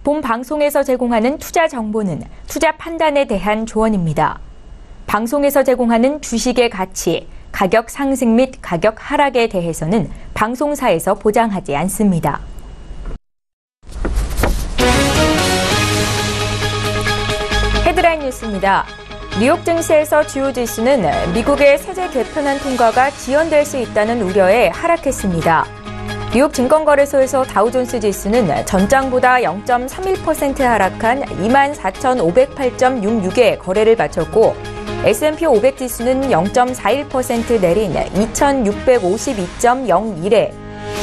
본 방송에서 제공하는 투자 정보는 투자 판단에 대한 조언입니다. 방송에서 제공하는 주식의 가치, 가격 상승 및 가격 하락에 대해서는 방송사에서 보장하지 않습니다. 헤드라인 뉴스입니다. 뉴욕 증시에서 주요 지수는 미국의 세제 개편안 통과가 지연될 수 있다는 우려에 하락했습니다. 뉴욕 증권거래소에서 다우존스 지수는 전장보다 0.31% 하락한 24,508.66에 거래를 마쳤고 S&P 500 지수는 0.41% 내린 2,652.01에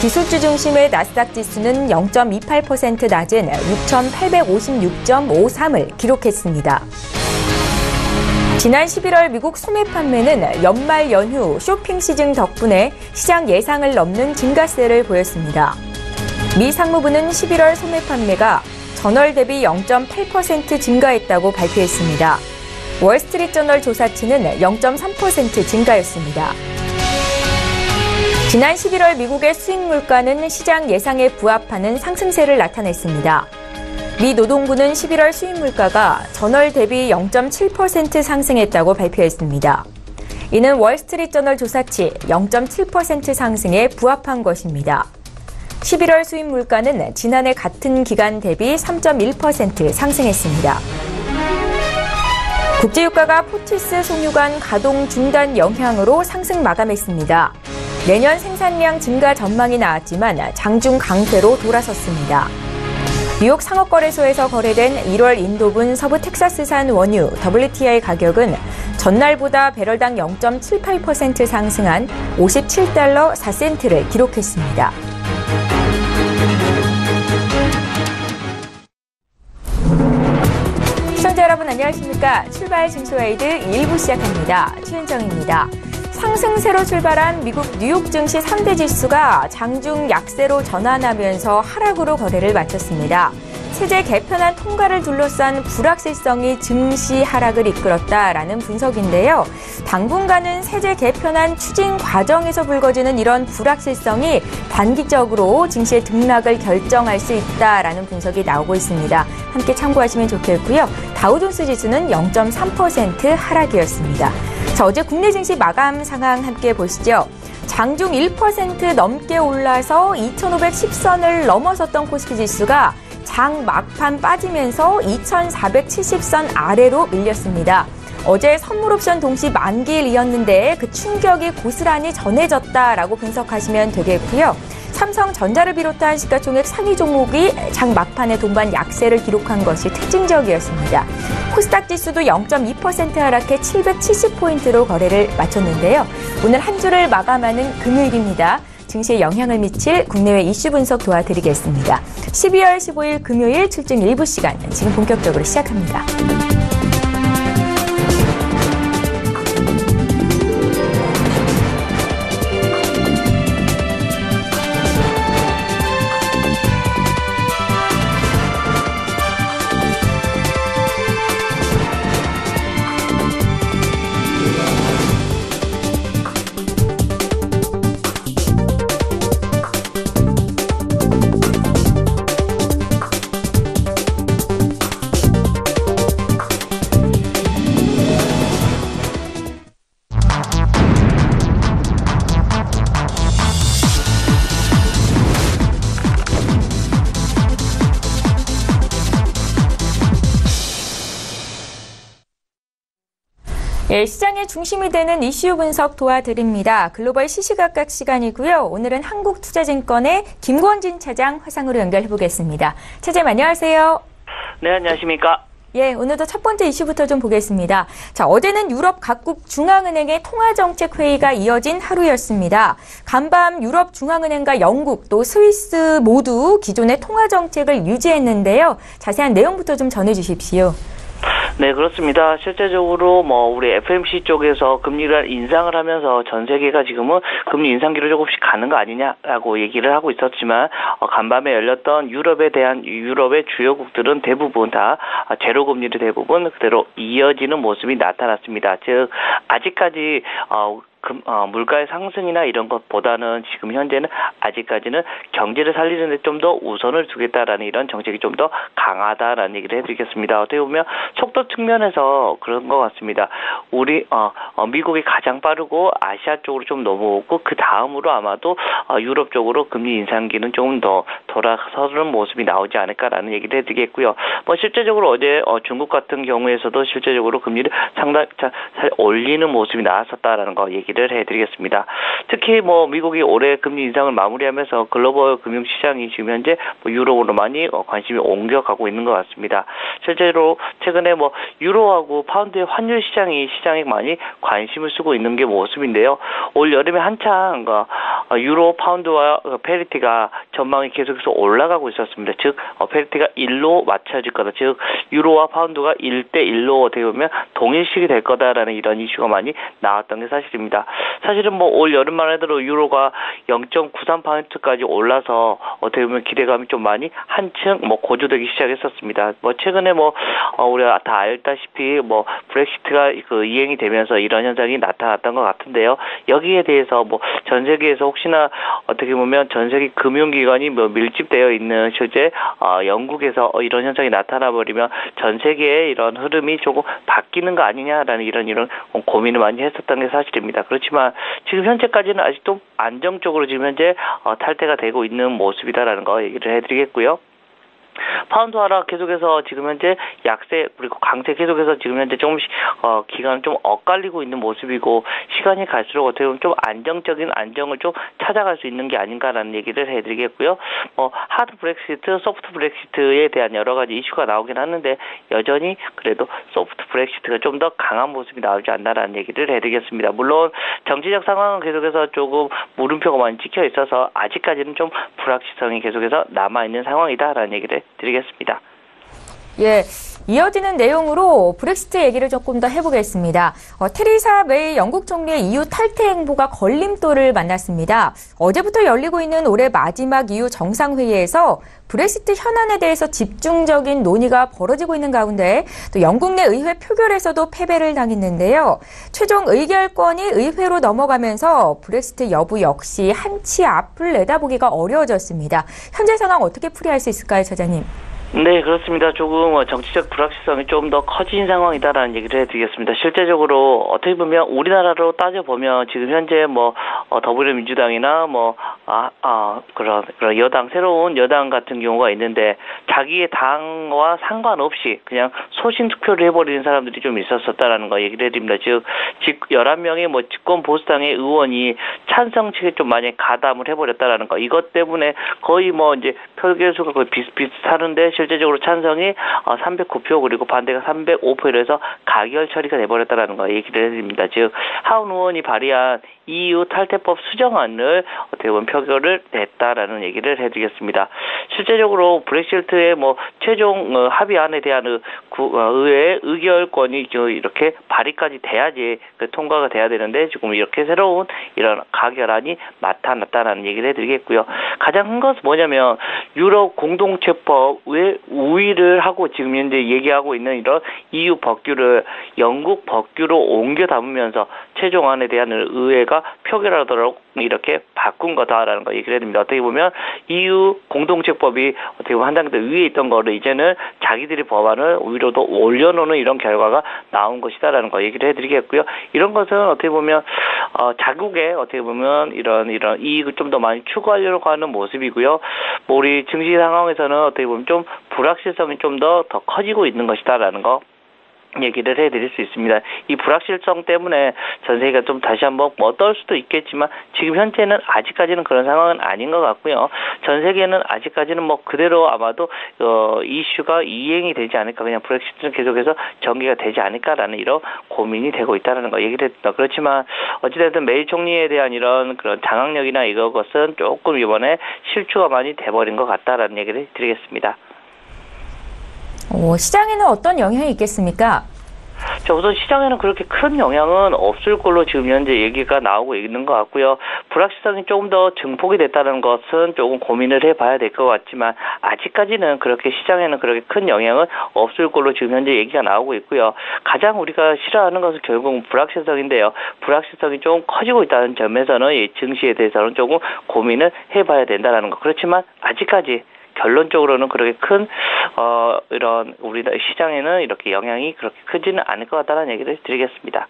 기술주 중심의 나스닥 지수는 0.28% 낮은 6,856.53을 기록했습니다. 지난 11월 미국 소매 판매는 연말 연휴 쇼핑 시즌 덕분에 시장 예상을 넘는 증가세를 보였습니다. 미 상무부는 11월 소매 판매가 전월 대비 0.8% 증가했다고 발표했습니다. 월스트리트저널 조사치는 0.3% 증가였습니다. 지난 11월 미국의 수입 물가는 시장 예상에 부합하는 상승세를 나타냈습니다. 미 노동부는 11월 수입 물가가 전월 대비 0.7% 상승했다고 발표했습니다. 이는 월스트리트저널 조사치 0.7% 상승에 부합한 것입니다. 11월 수입 물가는 지난해 같은 기간 대비 3.1% 상승했습니다. 국제유가가 포티스 송유관 가동 중단 영향으로 상승 마감했습니다. 내년 생산량 증가 전망이 나왔지만 장중 강세로 돌아섰습니다. 뉴욕 상업거래소에서 거래된 1월 인도분 서부 텍사스산 원유 WTI 가격은 전날보다 배럴당 0.78% 상승한 $57 4센트를 기록했습니다. 시청자 여러분 안녕하십니까? 출발 증시와이드 1부 시작합니다. 최은정입니다. 상승세로 출발한 미국 뉴욕 증시 3대 지수가 장중 약세로 전환하면서 하락으로 거래를 마쳤습니다. 세제 개편안 통과를 둘러싼 불확실성이 증시 하락을 이끌었다라는 분석인데요. 당분간은 세제 개편안 추진 과정에서 불거지는 이런 불확실성이 단기적으로 증시의 등락을 결정할 수 있다라는 분석이 나오고 있습니다. 함께 참고하시면 좋겠고요. 다우존스 지수는 0.3% 하락이었습니다. 자, 어제 국내 증시 마감 상황 함께 보시죠. 장중 1% 넘게 올라서 2,510선을 넘어섰던 코스피 지수가 장 막판 빠지면서 2,470선 아래로 밀렸습니다. 어제 선물옵션 동시 만기일이었는데 그 충격이 고스란히 전해졌다라고 분석하시면 되겠고요. 삼성전자를 비롯한 시가총액 상위 종목이 장 막판에 동반 약세를 기록한 것이 특징적이었습니다. 코스닥 지수도 0.2% 하락해 770포인트로 거래를 마쳤는데요. 오늘 한 주를 마감하는 금요일입니다. 증시에 영향을 미칠 국내외 이슈 분석 도와드리겠습니다. 12월 15일 금요일 출증 일부 시간 지금 본격적으로 시작합니다. 예, 시장의 중심이 되는 이슈 분석 도와드립니다. 글로벌 시시각각 시간이고요. 오늘은 한국투자증권의 김권진 차장 화상으로 연결해보겠습니다. 차장님 안녕하세요. 네, 안녕하십니까. 예, 오늘도 첫 번째 이슈부터 좀 보겠습니다. 자, 어제는 유럽 각국 중앙은행의 통화정책회의가 이어진 하루였습니다. 간밤 유럽 중앙은행과 영국 또 스위스 모두 기존의 통화정책을 유지했는데요. 자세한 내용부터 좀 전해주십시오. 네, 그렇습니다. 실제적으로 우리 FMC 쪽에서 금리를 인상을 하면서 전 세계가 지금은 금리 인상기로 조금씩 가는 거 아니냐라고 얘기를 하고 있었지만 간밤에 열렸던 유럽의 주요국들은 대부분 다 제로 금리를 대부분 그대로 이어지는 모습이 나타났습니다. 즉 아직까지 물가의 상승이나 이런 것보다는 지금 현재는 아직까지는 경제를 살리는 데 좀 더 우선을 두겠다라는 이런 정책이 좀 더 강하다라는 얘기를 해드리겠습니다. 어떻게 보면 속도 측면에서 그런 것 같습니다. 미국이 가장 빠르고 아시아 쪽으로 좀 넘어오고 그 다음으로 아마도 유럽 쪽으로 금리 인상기는 조금 더 돌아서는 모습이 나오지 않을까라는 얘기를 해드리겠고요. 실제적으로 어제 중국 같은 경우에서도 실제적으로 금리를 상당히 잘 올리는 모습이 나왔었다라는 거 얘기를 해드리겠습니다. 특히 미국이 올해 금리 인상을 마무리하면서 글로벌 금융시장이 지금 현재 유로로 많이 관심이 옮겨가고 있는 것 같습니다. 실제로 최근에 유로하고 파운드의 환율 시장이 많이 관심을 쓰고 있는 게 모습인데요. 올 여름에 한창 유로 파운드와 페리티가 전망이 계속해서 올라가고 있었습니다. 즉 페리티가 1로 맞춰질 거다. 즉 유로와 파운드가 1대1로 어떻게 보면 동일식이 될 거다라는 이런 이슈가 많이 나왔던 게 사실입니다. 사실은 올 여름만 해도 유로가 0.93%까지 올라서 어떻게 보면 기대감이 좀 많이 한층 고조되기 시작했었습니다. 최근에 우리가 다 알다시피 브렉시트가 이행이 되면서 이런 현상이 나타났던 것 같은데요. 여기에 대해서 전 세계에서 혹시나 어떻게 보면 전 세계 금융기관이 밀집되어 있는 실제 영국에서 이런 현상이 나타나 버리면 전 세계의 이런 흐름이 조금 바뀌는 거 아니냐라는 이런 고민을 많이 했었던 게 사실입니다. 그렇지만 지금 현재까지는 아직도 안정적으로 지금 현재 탈퇴가 되고 있는 모습이다라는 거 얘기를 해드리겠고요. 파운드 하락 계속해서 지금 현재 약세 그리고 강세 계속해서 지금 현재 조금씩 기간을 좀 엇갈리고 있는 모습이고 시간이 갈수록 어떻게 보면 좀 안정적인 안정을 좀 찾아갈 수 있는 게 아닌가라는 얘기를 해드리겠고요. 하드 브렉시트, 소프트 브렉시트에 대한 여러 가지 이슈가 나오긴 하는데 여전히 그래도 소프트 브렉시트가 좀 더 강한 모습이 나오지 않나라는 얘기를 해드리겠습니다. 물론 정치적 상황은 계속해서 조금 물음표가 많이 찍혀 있어서 아직까지는 좀 불확실성이 계속해서 남아있는 상황이다라는 얘기를 드리겠습니다. 예, 이어지는 내용으로 브렉시트 얘기를 조금 더 해보겠습니다. 테리사 메이 영국 총리의 EU 탈퇴 행보가 걸림돌을 만났습니다. 어제부터 열리고 있는 올해 마지막 EU 정상회의에서 브렉시트 현안에 대해서 집중적인 논의가 벌어지고 있는 가운데 또 영국 내 의회 표결에서도 패배를 당했는데요. 최종 의결권이 의회로 넘어가면서 브렉시트 여부 역시 한치 앞을 내다보기가 어려워졌습니다. 현재 상황 어떻게 풀이할 수 있을까요, 처장님? 네, 그렇습니다. 조금 정치적 불확실성이 좀 더 커진 상황이다라는 얘기를 해드리겠습니다. 실제적으로 어떻게 보면 우리나라로 따져보면 지금 현재 더불어민주당이나 그런 여당, 새로운 여당 같은 경우가 있는데 자기의 당과 상관없이 그냥 소신 투표를 해버리는 사람들이 좀 있었었다라는 거 얘기를 해드립니다. 즉 11명의 집권 보수당의 의원이 찬성 측에 좀 많이 가담을 해버렸다라는 거. 이것 때문에 거의 이제 표결수가 거의 비슷비슷하는데 실제적으로 찬성이 309표 그리고 반대가 305표로 해서 가결 처리가 돼버렸다라는 거 얘기를 해드립니다. 즉 하원 의원이 발의한 EU 탈퇴법 수정안을 어떻게 보면 표결을 냈다라는 얘기를 해드리겠습니다. 실제적으로 브렉시트의 최종 합의안에 대한 의회의 의결권이 이렇게 발의까지 돼야지 통과가 돼야 되는데 지금 이렇게 새로운 이런 가결안이 나타났다라는 얘기를 해드리겠고요. 가장 큰 것은 뭐냐면 유럽 공동체법의 우위를 하고 지금 현재 얘기하고 있는 이런 EU 법규를 영국 법규로 옮겨 담으면서 최종안에 대한 의회가 표결하도록 이렇게 바꾼 거다라는 거 얘기를 해드립니다. 어떻게 보면 EU 공동체법이 어떻게 보면 한 단계 더 위에 있던 거를 이제는 자기들이 법안을 위로도 올려놓는 이런 결과가 나온 것이다라는 거 얘기를 해드리겠고요. 이런 것은 어떻게 보면 자국에 어떻게 보면 이런 이익을 좀 더 많이 추구하려고 하는 모습이고요. 우리 증시 상황에서는 어떻게 보면 좀 불확실성이 좀 더 커지고 있는 것이다라는 거. 얘기를 해드릴 수 있습니다. 이 불확실성 때문에 전 세계가 좀 다시 한번 떨 수도 있겠지만 지금 현재는 아직까지는 그런 상황은 아닌 것 같고요. 전 세계는 아직까지는 그대로 아마도 이슈가 이행이 되지 않을까, 그냥 브렉시트는 계속해서 전개가 되지 않을까라는 이런 고민이 되고 있다는 거 얘기를 했습니다. 그렇지만 어찌됐든 메이 총리에 대한 이런 그런 장악력이나 이것은 조금 이번에 실추가 많이 돼버린 것 같다라는 얘기를 드리겠습니다. 시장에는 어떤 영향이 있겠습니까? 자, 우선 시장에는 그렇게 큰 영향은 없을 걸로 지금 현재 얘기가 나오고 있는 것 같고요. 불확실성이 조금 더 증폭이 됐다는 것은 조금 고민을 해봐야 될 것 같지만 아직까지는 그렇게 시장에는 그렇게 큰 영향은 없을 걸로 지금 현재 얘기가 나오고 있고요. 가장 우리가 싫어하는 것은 결국은 불확실성인데요. 불확실성이 조금 커지고 있다는 점에서는 이 증시에 대해서는 조금 고민을 해봐야 된다는 것. 그렇지만 아직까지 결론적으로는 그렇게 큰 이런 우리 시장에는 이렇게 영향이 그렇게 크지는 않을 것 같다는 얘기를 드리겠습니다.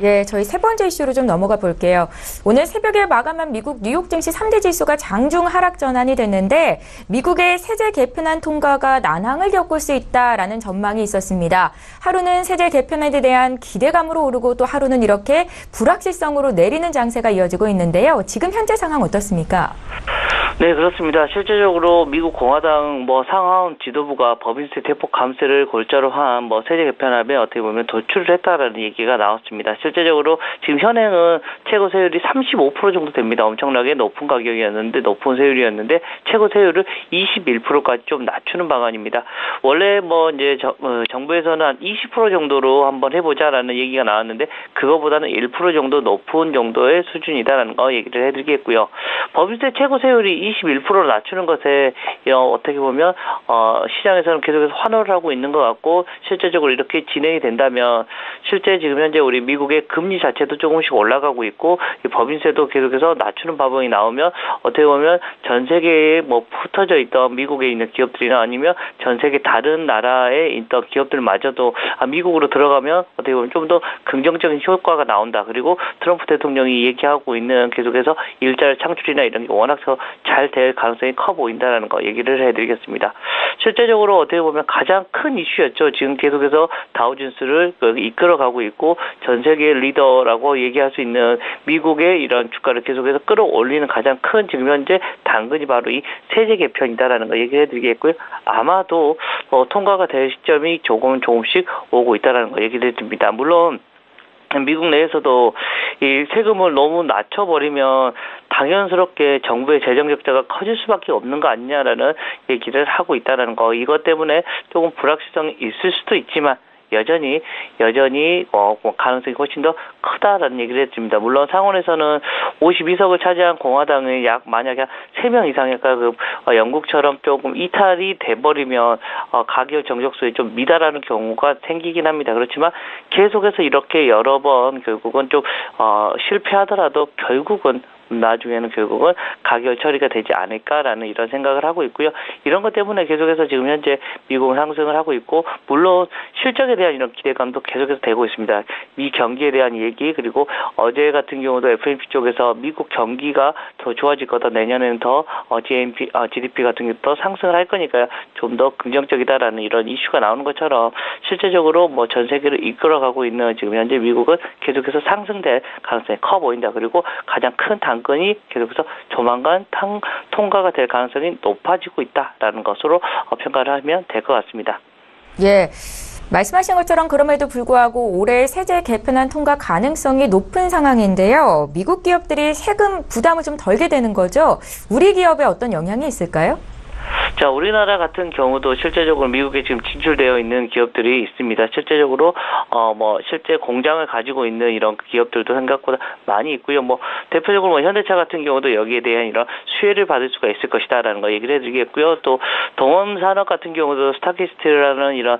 예, 저희 세 번째 이슈로 좀 넘어가 볼게요. 오늘 새벽에 마감한 미국 뉴욕 증시 3대 지수가 장중 하락 전환이 됐는데 미국의 세제 개편안 통과가 난항을 겪을 수 있다라는 전망이 있었습니다. 하루는 세제 개편에 대한 기대감으로 오르고 또 하루는 이렇게 불확실성으로 내리는 장세가 이어지고 있는데요. 지금 현재 상황 어떻습니까? 네, 그렇습니다. 실제적으로 미국 공화당 상하원 지도부가 법인세 대폭 감세를 골자로 한 세제 개편안에 어떻게 보면 도출을 했다라는 얘기가 나왔습니다. 실제적으로 지금 현행은 최고 세율이 35% 정도 됩니다. 엄청나게 높은 가격이었는데 높은 세율이었는데 최고 세율을 21%까지 좀 낮추는 방안입니다. 원래 이제 정부에서는 한 20% 정도로 한번 해보자라는 얘기가 나왔는데 그거보다는 1% 정도 높은 정도의 수준이다라는 거 얘기를 해드리겠고요. 법인세 최고 세율이 21%로 낮추는 것에 어떻게 보면 시장에서는 계속해서 환호를 하고 있는 것 같고 실제적으로 이렇게 진행이 된다면 실제 지금 현재 우리 미국의 금리 자체도 조금씩 올라가고 있고 이 법인세도 계속해서 낮추는 방법이 나오면 어떻게 보면 전 세계에 흩어져 있던 미국에 있는 기업들이나 아니면 전 세계 다른 나라에 있던 기업들마저도 미국으로 들어가면 어떻게 보면 좀 더 긍정적인 효과가 나온다. 그리고 트럼프 대통령이 얘기하고 있는 계속해서 일자리 창출이나 이런 게 워낙 잘 될 가능성이 커 보인다는 거 얘기를 해드리겠습니다. 실제적으로 어떻게 보면 가장 큰 이슈였죠. 지금 계속해서 다우존스를 이끌어가고 있고 전 세계의 리더라고 얘기할 수 있는 미국의 이런 주가를 계속해서 끌어올리는 가장 큰 지금 현재 당근이 바로 이 세제 개편이다라는 거 얘기를 해드리겠고요. 아마도 통과가 될 시점이 조금씩 오고 있다라는 거 얘기를 해드립니다. 물론 미국 내에서도 이 세금을 너무 낮춰버리면 당연스럽게 정부의 재정 적자가 커질 수밖에 없는 거 아니냐라는 얘기를 하고 있다는 거. 이것 때문에 조금 불확실성이 있을 수도 있지만 여전히 가능성이 훨씬 더 크다라는 얘기를 해드립니다. 물론 상원에서는 52석을 차지한 공화당의 만약에 한 3명 이상의 영국처럼 조금 이탈이 돼버리면 가결 정족수에 좀 미달하는 경우가 생기긴 합니다. 그렇지만 계속해서 이렇게 여러 번 결국은 좀 실패하더라도 나중에는 결국은 가결 처리가 되지 않을까라는 이런 생각을 하고 있고요. 이런 것 때문에 계속해서 지금 현재 미국은 상승을 하고 있고 물론 실적에 대한 이런 기대감도 계속해서 되고 있습니다. 미 경기에 대한 얘기 그리고 어제 같은 경우도 FOMC 쪽에서 미국 경기가 더 좋아질 거다. 내년에는 더 GDP 같은 게 더 상승을 할 거니까요. 좀 더 긍정적이다라는 이런 이슈가 나오는 것처럼 실제적으로 전 세계를 이끌어가고 있는 지금 현재 미국은 계속해서 상승될 가능성이 커 보인다. 그리고 가장 큰 당근이 계속해서 조만간 통과가 될 가능성이 높아지고 있다라는 것으로 평가를 하면 될 것 같습니다. 예. 말씀하신 것처럼 그럼에도 불구하고 올해 세제 개편안 통과 가능성이 높은 상황인데요. 미국 기업들이 세금 부담을 좀 덜게 되는 거죠. 우리 기업에 어떤 영향이 있을까요? 자, 우리나라 같은 경우도 실제적으로 미국에 지금 진출되어 있는 기업들이 있습니다. 실제적으로 실제 공장을 가지고 있는 이런 기업들도 생각보다 많이 있고요. 대표적으로 현대차 같은 경우도 여기에 대한 이런 수혜를 받을 수가 있을 것이다라는 거 얘기를 해드리겠고요. 또 동원산업 같은 경우도 스타키스트라는 이런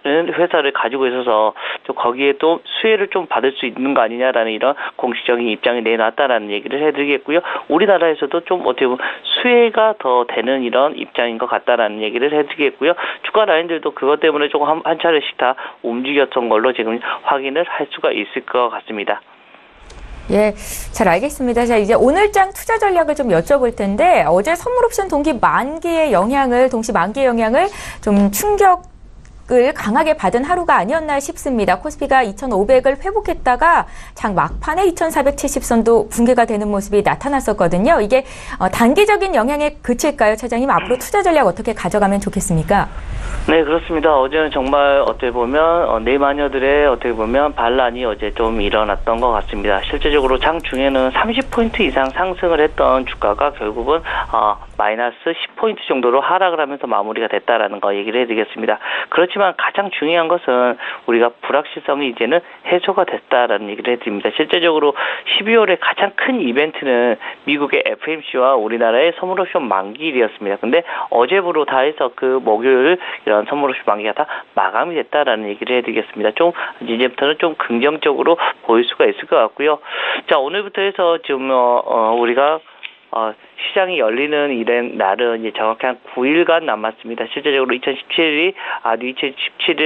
회사를 가지고 있어서 또 거기에 또 수혜를 좀 받을 수 있는 거 아니냐라는 이런 공식적인 입장이 내놨다라는 얘기를 해드리겠고요. 우리나라에서도 좀 어떻게 보면 수혜가 더 되는 이런 입장인 것 같다라는 얘기를 해드리겠고요. 주가 라인들도 그것 때문에 조금 한 차례씩 다 움직였던 걸로 지금 확인을 할 수가 있을 것 같습니다. 예, 잘 알겠습니다. 자, 이제 오늘장 투자 전략을 좀 여쭤볼 텐데 어제 선물 옵션 동시 만기의 영향을 좀 충격을 강하게 받은 하루가 아니었나 싶습니다. 코스피가 2,500을 회복했다가 장 막판에 2,470선도 붕괴가 되는 모습이 나타났었거든요. 이게 단기적인 영향에 그칠까요? 차장님, 앞으로 투자 전략 어떻게 가져가면 좋겠습니까? 네, 그렇습니다. 어제는 정말 어떻게 보면 내마녀들의 어떻게 보면 반란이 어제 좀 일어났던 것 같습니다. 실제적으로 장 중에는 30포인트 이상 상승을 했던 주가가 결국은 마이너스 10포인트 정도로 하락을 하면서 마무리가 됐다라는 거 얘기를 해드리겠습니다. 그렇지만 그렇지만 가장 중요한 것은 우리가 불확실성이 이제는 해소가 됐다라는 얘기를 해드립니다. 실제적으로 12월에 가장 큰 이벤트는 미국의 FMC와 우리나라의 선물옵션 만기일이었습니다. 근데 어제부로 다 해서 그 목요일 이런 선물옵션 만기가 다 마감이 됐다라는 얘기를 해드리겠습니다. 좀 이제부터는 좀 긍정적으로 보일 수가 있을 것 같고요. 자, 오늘부터 해서 지금 우리가 시장이 열리는 날은 이제 정확히 한 9일간 남았습니다. 실제적으로 2017일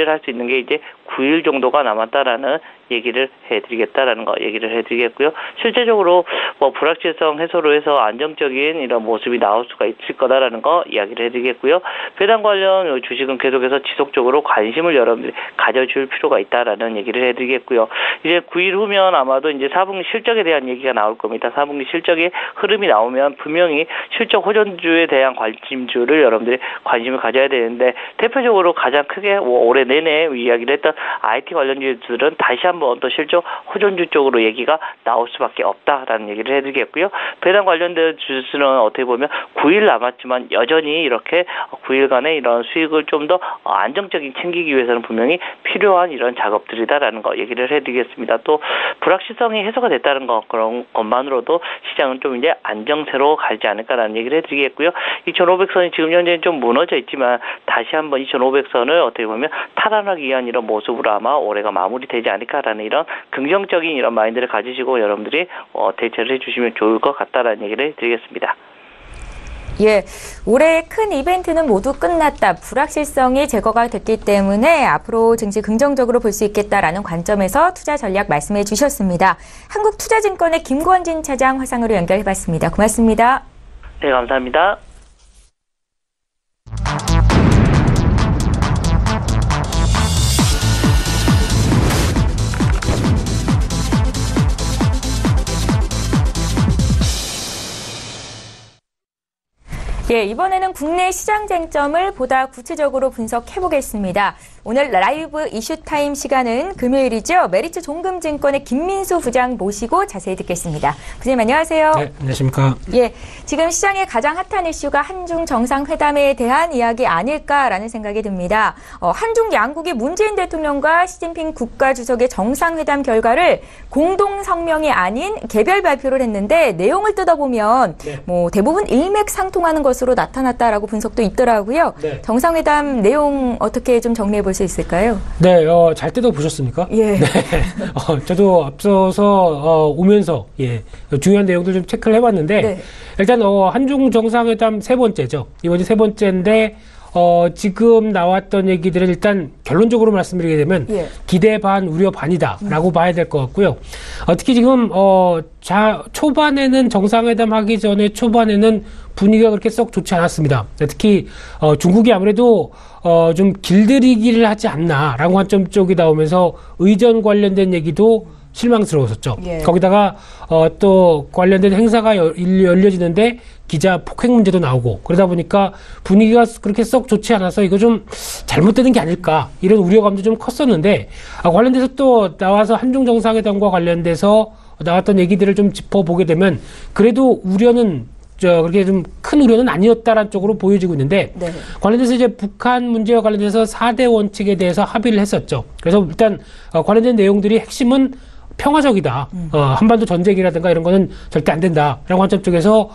할 수 있는 게 이제 9일 정도가 남았다라는 얘기를 해드리겠다라는 거 얘기를 해드리겠고요. 실제적으로 불확실성 해소로 해서 안정적인 이런 모습이 나올 수가 있을 거다라는 거 이야기를 해드리겠고요. 배당 관련 주식은 계속해서 지속적으로 관심을 여러분들이 가져줄 필요가 있다라는 얘기를 해드리겠고요. 이제 9일 후면 아마도 이제 4분기 실적에 대한 얘기가 나올 겁니다. 4분기 실적의 흐름이 나오면 분명히 실적 호전주에 대한 관심주를 여러분들이 관심을 가져야 되는데, 대표적으로 가장 크게 올해 내내 이야기를 했던 IT 관련주들은 다시 한번 또 실적 호전주 쪽으로 얘기가 나올 수밖에 없다라는 얘기를 해드리겠고요. 배당 관련된 주스는 어떻게 보면 9일 남았지만 여전히 이렇게 9일간의 이런 수익을 좀 더 안정적인 챙기기 위해서는 분명히 필요한 이런 작업들이다라는 거 얘기를 해드리겠습니다. 또 불확실성이 해소가 됐다는 거, 그런 것만으로도 시장은 좀 이제 안정세로 가지 않을까라는 얘기를 해드리겠고요. 2,500선이 지금 현재는 좀 무너져 있지만 다시 한번 2,500선을 어떻게 보면 탈환하기 위한 이런 모습으로 아마 올해가 마무리되지 않을까라는 이런 긍정적인 이런 마인드를 가지시고 여러분들이 대처를 해주시면 좋을 것 같다라는 얘기를 드리겠습니다. 예, 올해의 큰 이벤트는 모두 끝났다. 불확실성이 제거가 됐기 때문에 앞으로 증시 긍정적으로 볼 수 있겠다라는 관점에서 투자 전략 말씀해 주셨습니다. 한국투자증권의 김권진 차장 화상으로 연결해봤습니다. 고맙습니다. 네, 감사합니다. 예, 이번에는 국내 시장 쟁점을 보다 구체적으로 분석해보겠습니다. 오늘 라이브 이슈타임 시간은 금요일이죠. 메리츠 종금증권의 김민수 부장 모시고 자세히 듣겠습니다. 부장님 안녕하세요. 네, 안녕하십니까. 예, 지금 시장의 가장 핫한 이슈가 한중 정상회담에 대한 이야기 아닐까라는 생각이 듭니다. 한중 양국이 문재인 대통령과 시진핑 국가주석의 정상회담 결과를 공동 성명이 아닌 개별 발표를 했는데, 내용을 뜯어보면 대부분 일맥상통하는 것으로 나타났다라고 분석도 있더라고요. 네. 정상회담 내용 어떻게 좀 정리해 볼 수 있을까요? 네, 잘 뜯어보셨습니까? 예. 네. 저도 앞서서 오면서 중요한 내용들 좀 체크를 해봤는데, 네. 일단 한중 정상회담 세 번째죠. 이번이 세 번째인데 지금 나왔던 얘기들은 일단 결론적으로 말씀드리게 되면 기대 반 우려 반이다라고 봐야 될 것 같고요. 특히 지금 초반에는 정상회담 하기 전에 초반에는 분위기가 그렇게 썩 좋지 않았습니다. 특히 중국이 아무래도 좀 길들이기를 하지 않나라는 관점 쪽이 나오면서 의전 관련된 얘기도 실망스러웠었죠. 거기다가 또 관련된 행사가 열려지는데 기자 폭행 문제도 나오고, 그러다 보니까 분위기가 그렇게 썩 좋지 않아서 이거 좀 잘못되는 게 아닐까, 이런 우려감도 좀 컸었는데, 관련돼서 또 나와서 한중 정상회담과 관련돼서 나왔던 얘기들을 좀 짚어보게 되면 그래도 우려는 그렇게 좀 큰 우려는 아니었다라는 쪽으로 보여지고 있는데, 관련돼서 이제 북한 문제와 관련돼서 4대 원칙에 대해서 합의를 했었죠. 그래서 일단 관련된 내용들이 핵심은 평화적이다. 한반도 전쟁이라든가 이런 거는 절대 안 된다라는 관점 쪽에서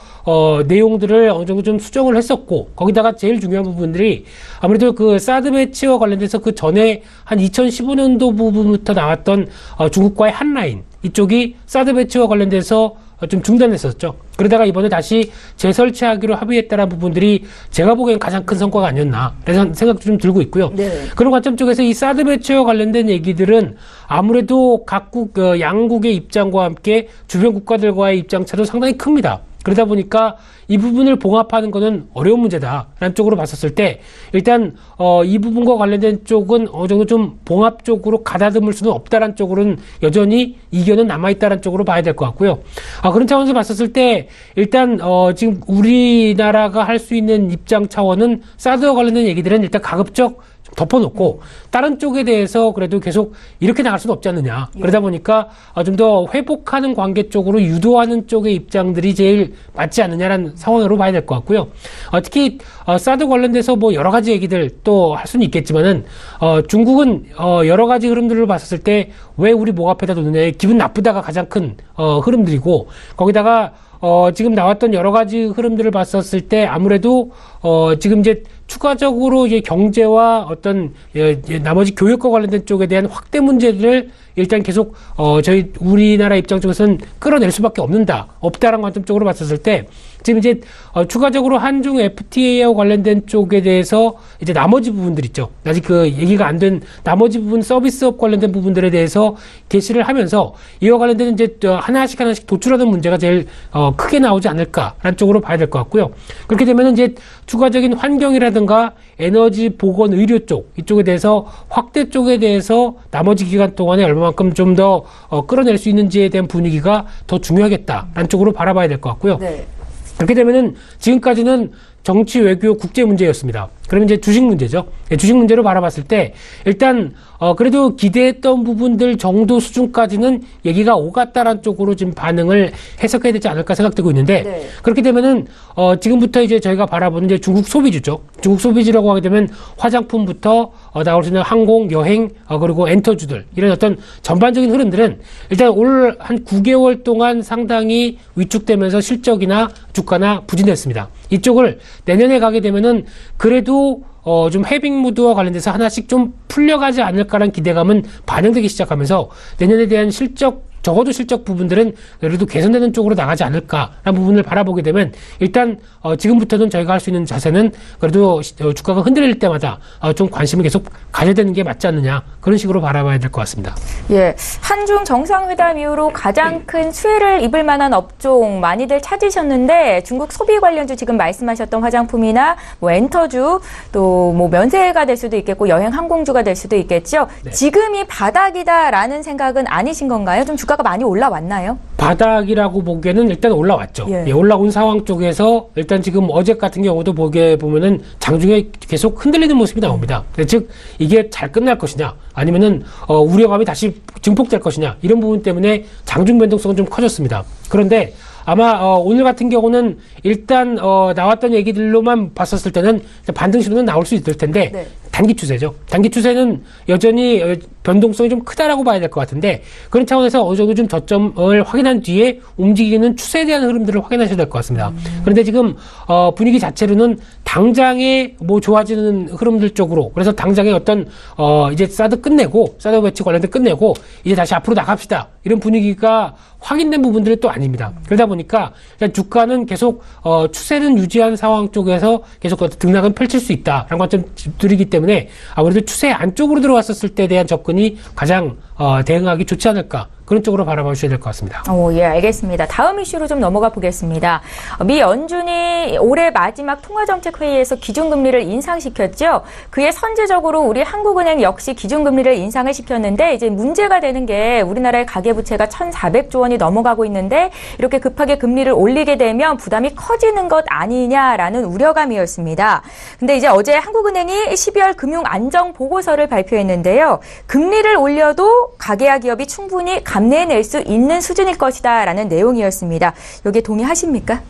내용들을 어느 정도 좀 수정을 했었고, 거기다가 제일 중요한 부분들이 아무래도 그 사드 배치와 관련돼서 그 전에 한 2015년도 부분부터 나왔던 중국과의 한라인, 이쪽이 사드 배치와 관련돼서 좀 중단했었죠. 그러다가 이번에 다시 재설치하기로 합의했다는 부분들이 제가 보기엔 가장 큰 성과가 아니었나, 그래서 생각도 좀 들고 있고요. 그런 관점 쪽에서 이 사드 배치와 관련된 얘기들은 아무래도 각국 양국의 입장과 함께 주변 국가들과의 입장차도 상당히 큽니다. 그러다 보니까 이 부분을 봉합하는 것은 어려운 문제다라는 쪽으로 봤었을 때, 일단 이 부분과 관련된 쪽은 어느 정도 좀 봉합 쪽으로 가다듬을 수는 없다라는 쪽으로는 여전히 이견은 남아있다라는 쪽으로 봐야 될 것 같고요. 그런 차원에서 봤었을 때 일단 지금 우리나라가 할 수 있는 입장 차원은 사드와 관련된 얘기들은 일단 가급적 덮어놓고 다른 쪽에 대해서 그래도 계속 이렇게 나갈 수는 없지 않느냐. 그러다 보니까 좀 더 회복하는 관계 쪽으로 유도하는 쪽의 입장들이 제일 맞지 않느냐라는 상황으로 봐야 될 것 같고요. 특히 사드 관련돼서 뭐 여러 가지 얘기들 또 할 수는 있겠지만은 중국은 여러 가지 흐름들을 봤을 때 왜 우리 목 앞에다 놓느냐, 기분 나쁘다가 가장 큰 흐름들이고, 거기다가 지금 나왔던 여러 가지 흐름들을 봤었을 때 아무래도 지금 이제 추가적으로 이제 경제와 어떤 나머지 교육과 관련된 쪽에 대한 확대 문제들을 일단 계속 저희 우리나라 입장 쪽에서는 끌어낼 수밖에 없다라는 관점 쪽으로 봤었을 때, 지금 이제 추가적으로 한중 FTA와 관련된 쪽에 대해서 이제 나머지 부분들 있죠. 아직 그 얘기가 안 된 나머지 부분, 서비스업 관련된 부분들에 대해서 게시를 하면서 이와 관련된 이제 하나씩 도출하는 문제가 제일 크게 나오지 않을까라는 쪽으로 봐야 될 것 같고요. 그렇게 되면 이제 추가적인 환경이라든가 에너지, 보건, 의료 쪽 이쪽에 대해서 확대 쪽에 대해서 나머지 기간 동안에 얼마만큼 좀 더 끌어낼 수 있는지에 대한 분위기가 더 중요하겠다라는 쪽으로 바라봐야 될 것 같고요. 네. 그렇게 되면은 지금까지는 정치, 외교, 국제 문제였습니다. 그러면 이제 주식 문제죠. 주식 문제로 바라봤을 때 일단 그래도 기대했던 부분들 정도 수준까지는 얘기가 오갔다라는 쪽으로 지금 반응을 해석해야 되지 않을까 생각되고 있는데, 네. 그렇게 되면은 지금부터 이제 저희가 바라보는 이제 중국 소비주죠. 중국 소비주라고 하게 되면 화장품부터 나올 수 있는 항공, 여행, 그리고 엔터주들, 이런 어떤 전반적인 흐름들은 일단 올 한 9개월 동안 상당히 위축되면서 실적이나 주가나 부진했습니다. 이쪽을 내년에 가게 되면은 그래도 좀 해빙 무드와 관련돼서 하나씩 좀 풀려가지 않을까라는 기대감은 반영되기 시작하면서 내년에 대한 적어도 실적 부분들은 그래도 개선되는 쪽으로 나가지 않을까라는 부분을 바라보게 되면, 일단 지금부터는 저희가 할 수 있는 자세는 그래도 주가가 흔들릴 때마다 좀 관심을 계속 가져야 되는 게 맞지 않느냐, 그런 식으로 바라봐야 될 것 같습니다. 예, 한중 정상회담 이후로 가장 큰 수혜를 입을 만한 업종 많이들 찾으셨는데, 중국 소비 관련주 지금 말씀하셨던 화장품이나 뭐 엔터주, 또 뭐 면세가 될 수도 있겠고 여행 항공주가 될 수도 있겠죠. 네. 지금이 바닥이다라는 생각은 아니신 건가요? 좀 주가가 많이 올라왔나요? 바닥이라고 보기에는 일단 올라왔죠. 예. 올라온 상황 쪽에서 일단 지금 어제 같은 경우도 보면은 장중에 계속 흔들리는 모습이 나옵니다. 즉 이게 잘 끝날 것이냐, 아니면은 우려감이 다시 증폭될 것이냐, 이런 부분 때문에 장중 변동성은 좀 커졌습니다. 그런데 아마 오늘 같은 경우는 일단 나왔던 얘기들로만 봤었을 때는 반등 신호는 나올 수 있을 텐데, 네. 단기 추세죠. 단기 추세는 여전히 변동성이 좀 크다라고 봐야 될 것 같은데, 그런 차원에서 어느 정도 좀 저점을 확인한 뒤에 움직이는 추세에 대한 흐름들을 확인하셔야 될 것 같습니다. 그런데 지금 분위기 자체로는 당장에 뭐 좋아지는 흐름들 쪽으로, 그래서 당장에 어떤 이제 사드 배치 관련된 끝내고 이제 다시 앞으로 나갑시다, 이런 분위기가 확인된 부분들이 또 아닙니다. 그러다 보니까 주가는 계속 추세는 유지한 상황 쪽에서 계속 등락은 펼칠 수 있다라는 관점들이기 때문에 아무래도 추세 안쪽으로 들어왔었을 때에 대한 접근이 가장 대응하기 좋지 않을까, 그런 쪽으로 바라봐 주셔야 될 것 같습니다. 예, 알겠습니다. 다음 이슈로 좀 넘어가 보겠습니다. 미 연준이 올해 마지막 통화정책회의에서 기준금리를 인상시켰죠. 그에 선제적으로 우리 한국은행 역시 기준금리를 인상을 시켰는데, 이제 문제가 되는 게 우리나라의 가계부채가 1,400조 원이 넘어가고 있는데, 이렇게 급하게 금리를 올리게 되면 부담이 커지는 것 아니냐라는 우려감이었습니다. 근데 이제 어제 한국은행이 12월 금융안정보고서를 발표했는데요. 금리를 올려도 가계와 기업이 충분히 감내해낼 수 있는 수준일 것이다라는 내용이었습니다. 여기에 동의하십니까?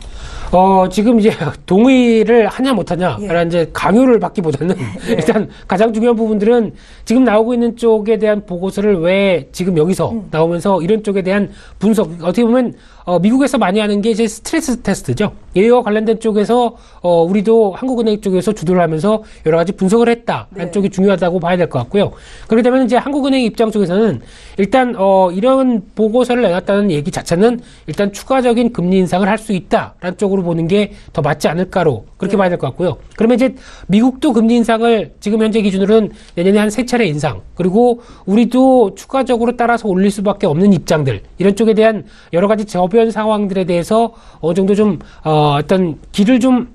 지금 이제 동의를 하냐 못하냐라는 이제 강요를 받기보다는 일단 가장 중요한 부분들은 지금 나오고 있는 쪽에 대한 보고서를 왜 지금 여기서 나오면서 이런 쪽에 대한 분석, 어떻게 보면 미국에서 많이 하는 게 이제 스트레스 테스트죠. 이와 관련된 쪽에서 우리도 한국은행 쪽에서 주도를 하면서 여러 가지 분석을 했다라는 쪽이 중요하다고 봐야 될 것 같고요. 그렇게 되면 이제 한국은행 입장 쪽에서는 일단 이런 보고서를 내놨다는 얘기 자체는 일단 추가적인 금리 인상을 할 수 있다라는 쪽으로 보는 게 더 맞지 않을까로 그렇게 봐야 될 것 같고요. 그러면 이제 미국도 금리 인상을 지금 현재 기준으로는 내년에 한 3차례 인상, 그리고 우리도 추가적으로 따라서 올릴 수밖에 없는 입장들, 이런 쪽에 대한 여러 가지 저변 상황들에 대해서 어느 정도 좀 어떤 길을 좀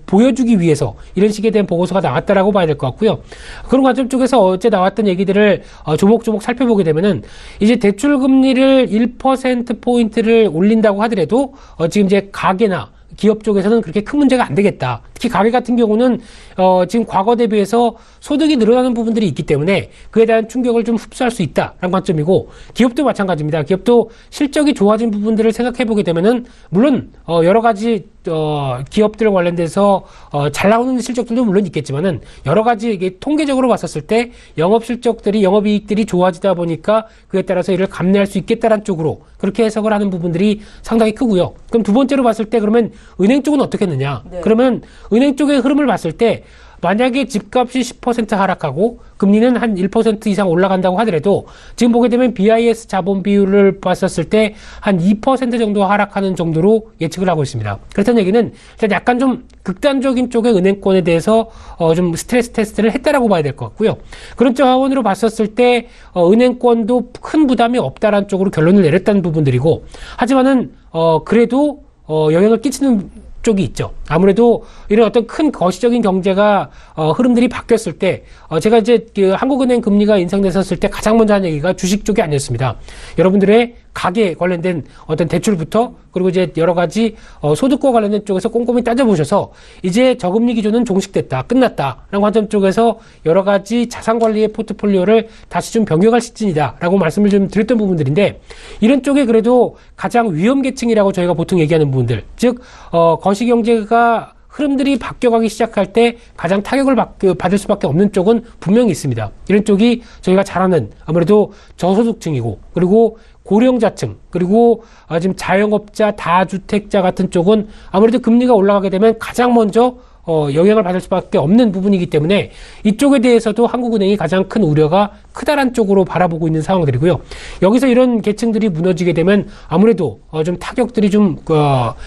보여주기 위해서 이런 식에 대한 보고서가 나왔다라고 봐야 될 것 같고요. 그런 관점 쪽에서 어제 나왔던 얘기들을 조목조목 살펴보게 되면은 이제 대출 금리를 1%포인트를 올린다고 하더라도 지금 이제 가계나 기업 쪽에서는 그렇게 큰 문제가 안 되겠다. 특히 가계 같은 경우는 지금 과거 대비해서 소득이 늘어나는 부분들이 있기 때문에 그에 대한 충격을 좀 흡수할 수 있다라는 관점이고, 기업도 마찬가지입니다. 기업도 실적이 좋아진 부분들을 생각해 보게 되면은 물론 여러 가지 기업들 관련돼서 잘 나오는 실적들도 물론 있겠지만은 여러 가지 이게 통계적으로 봤었을 때 영업 실적들이, 영업이익들이 좋아지다 보니까 그에 따라서 이를 감내할 수 있겠다라는 쪽으로 그렇게 해석을 하는 부분들이 상당히 크고요. 그럼 두 번째로 봤을 때 그러면 은행 쪽은 어떻게 했느냐? 네. 그러면 은행 쪽의 흐름을 봤을 때 만약에 집값이 10% 하락하고 금리는 한 1% 이상 올라간다고 하더라도 지금 보게 되면 BIS 자본 비율을 봤었을 때 한 2% 정도 하락하는 정도로 예측을 하고 있습니다. 그렇다는 얘기는 일단 약간 좀 극단적인 쪽의 은행권에 대해서 좀 스트레스 테스트를 했다라고 봐야 될 것 같고요. 그런 차원으로 봤었을 때 은행권도 큰 부담이 없다라는 쪽으로 결론을 내렸다는 부분들이고, 하지만은 그래도 영향을 끼치는 쪽이 있죠. 아무래도 이런 어떤 큰 거시적인 경제가 흐름들이 바뀌었을 때 제가 이제 한국은행 금리가 인상됐었을 때 가장 먼저 한 얘기가 주식 쪽이 아니었습니다. 여러분들의 가계 관련된 어떤 대출부터, 그리고 이제 여러 가지 소득과 관련된 쪽에서 꼼꼼히 따져보셔서 이제 저금리 기조는 종식됐다, 끝났다라는 관점 쪽에서 여러 가지 자산 관리의 포트폴리오를 다시 좀 변경할 시즌이다라고 말씀을 좀 드렸던 부분들인데, 이런 쪽에 그래도 가장 위험 계층이라고 저희가 보통 얘기하는 부분들, 즉 거시경제가 흐름들이 바뀌어가기 시작할 때 가장 타격을 받을 수밖에 없는 쪽은 분명히 있습니다. 이런 쪽이 저희가 잘 아는 아무래도 저소득층이고, 그리고 고령자층, 그리고 지금 자영업자, 다주택자 같은 쪽은 아무래도 금리가 올라가게 되면 가장 먼저 영향을 받을 수밖에 없는 부분이기 때문에 이쪽에 대해서도 한국은행이 가장 큰 우려가 크다란 쪽으로 바라보고 있는 상황들이고요. 여기서 이런 계층들이 무너지게 되면 아무래도 좀 타격들이 좀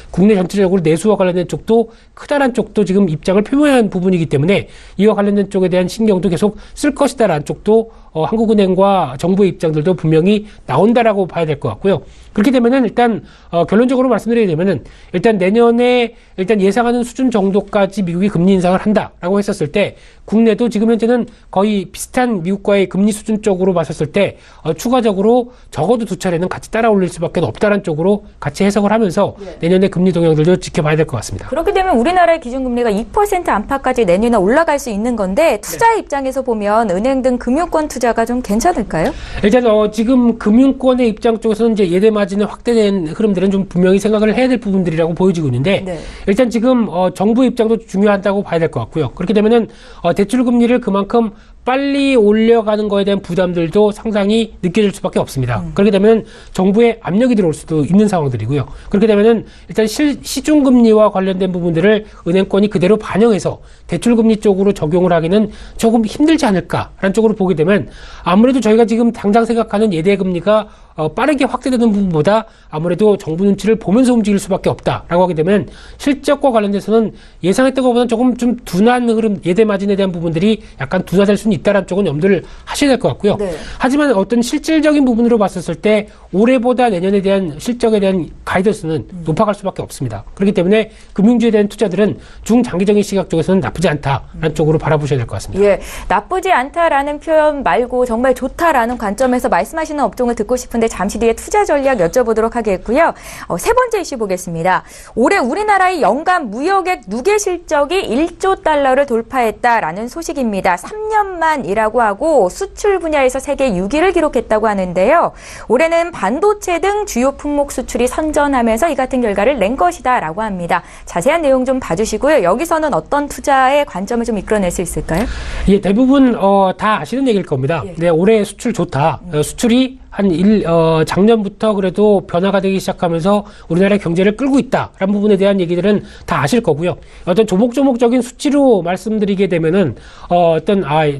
국내 전체적으로 내수와 관련된 쪽도 크다란 쪽도 지금 입장을 표명한 부분이기 때문에 이와 관련된 쪽에 대한 신경도 계속 쓸 것이다라는 쪽도 한국은행과 정부의 입장들도 분명히 나온다라고 봐야 될 것 같고요. 그렇게 되면은 일단 결론적으로 말씀드리게 되면은 일단 내년에 일단 예상하는 수준 정도까지 미국이 금리 인상을 한다라고 했었을 때 국내도 지금 현재는 거의 비슷한 미국과의 금리 수준 쪽으로 봤었을 때 추가적으로 적어도 두 차례는 같이 따라 올릴 수밖에 없다는 쪽으로 같이 해석을 하면서 내년에 금리 동향들도 지켜봐야 될 것 같습니다. 그렇게 되면 우리나라의 기준금리가 2% 안팎까지 내년에 올라갈 수 있는 건데 투자의 입장에서 보면 은행 등 금융권 투자가 좀 괜찮을까요? 일단 지금 금융권의 입장 쪽에서는 이제 예대 마진의 확대된 흐름들은 좀 분명히 생각을 해야 될 부분들이라고 보여지고 있는데 일단 지금 정부 입장도 중요하다고 봐야 될 것 같고요. 그렇게 되면은 대출 금리를 그만큼 빨리 올려가는 거에 대한 부담들도 상당히 느껴질 수밖에 없습니다. 그렇게 되면 정부의 압력이 들어올 수도 있는 상황들이고요. 그렇게 되면은 일단 시중금리와 관련된 부분들을 은행권이 그대로 반영해서 대출금리 쪽으로 적용을 하기는 조금 힘들지 않을까라는 쪽으로 보게 되면 아무래도 저희가 지금 당장 생각하는 예대금리가 빠르게 확대되는 부분보다 아무래도 정부 눈치를 보면서 움직일 수밖에 없다라고 하게 되면 실적과 관련돼서는 예상했던 것보다는 조금 좀 둔한 흐름, 예대 마진에 대한 부분들이 약간 둔화될 수는 있다라는 쪽은 염두를 하셔야 될 것 같고요. 하지만 어떤 실질적인 부분으로 봤었을 때 올해보다 내년에 대한 실적에 대한 가이던스는 높아갈 수밖에 없습니다. 그렇기 때문에 금융주에 대한 투자들은 중장기적인 시각 쪽에서는 나쁘지 않다라는 쪽으로 바라보셔야 될 것 같습니다. 예, 나쁘지 않다라는 표현 말고 정말 좋다라는 관점에서 말씀하시는 업종을 듣고 싶은데 잠시 뒤에 투자 전략 여쭤보도록 하겠고요. 세 번째 이슈 보겠습니다. 올해 우리나라의 연간 무역액 누계 실적이 1조 달러를 돌파했다라는 소식입니다. 3년 만이라고 하고 수출 분야에서 세계 6위를 기록했다고 하는데요. 올해는 반도체 등 주요 품목 수출이 선전하면서 이 같은 결과를 낸 것이다라고 합니다. 자세한 내용 좀 봐주시고요. 여기서는 어떤 투자의 관점을 좀 이끌어낼 수 있을까요? 예, 대부분 다 아시는 얘기일 겁니다. 네, 올해 수출 좋다. 수출이 작년부터 그래도 변화가 되기 시작하면서 우리나라의 경제를 끌고 있다라는 부분에 대한 얘기들은 다 아실 거고요. 어떤 조목조목적인 수치로 말씀드리게 되면은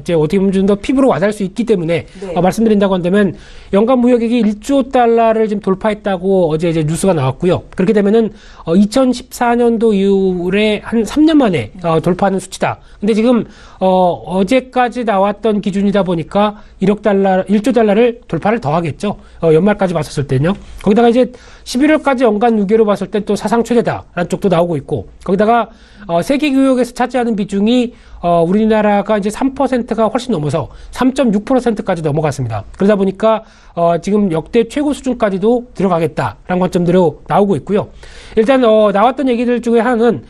이제 어떻게 보면 좀 더 피부로 와닿을 수 있기 때문에 말씀드린다고 한다면 연간 무역액이 1조 달러를 지금 돌파했다고 어제 이제 뉴스가 나왔고요. 그렇게 되면은 2014년도 이후에 한 3년 만에 돌파하는 수치다. 근데 지금 어제까지 나왔던 기준이다 보니까 1조 달러를 돌파를 더 하겠죠. 연말까지 봤었을 때는요. 거기다가 이제 11월까지 연간 누계로 봤을 땐 또 사상 최대다라는 쪽도 나오고 있고, 거기다가 세계 교역에서 차지하는 비중이 우리나라가 이제 3%가 훨씬 넘어서 3.6%까지 넘어갔습니다. 그러다 보니까 지금 역대 최고 수준까지도 들어가겠다라는 관점대로 나오고 있고요. 일단 나왔던 얘기들 중에 하나는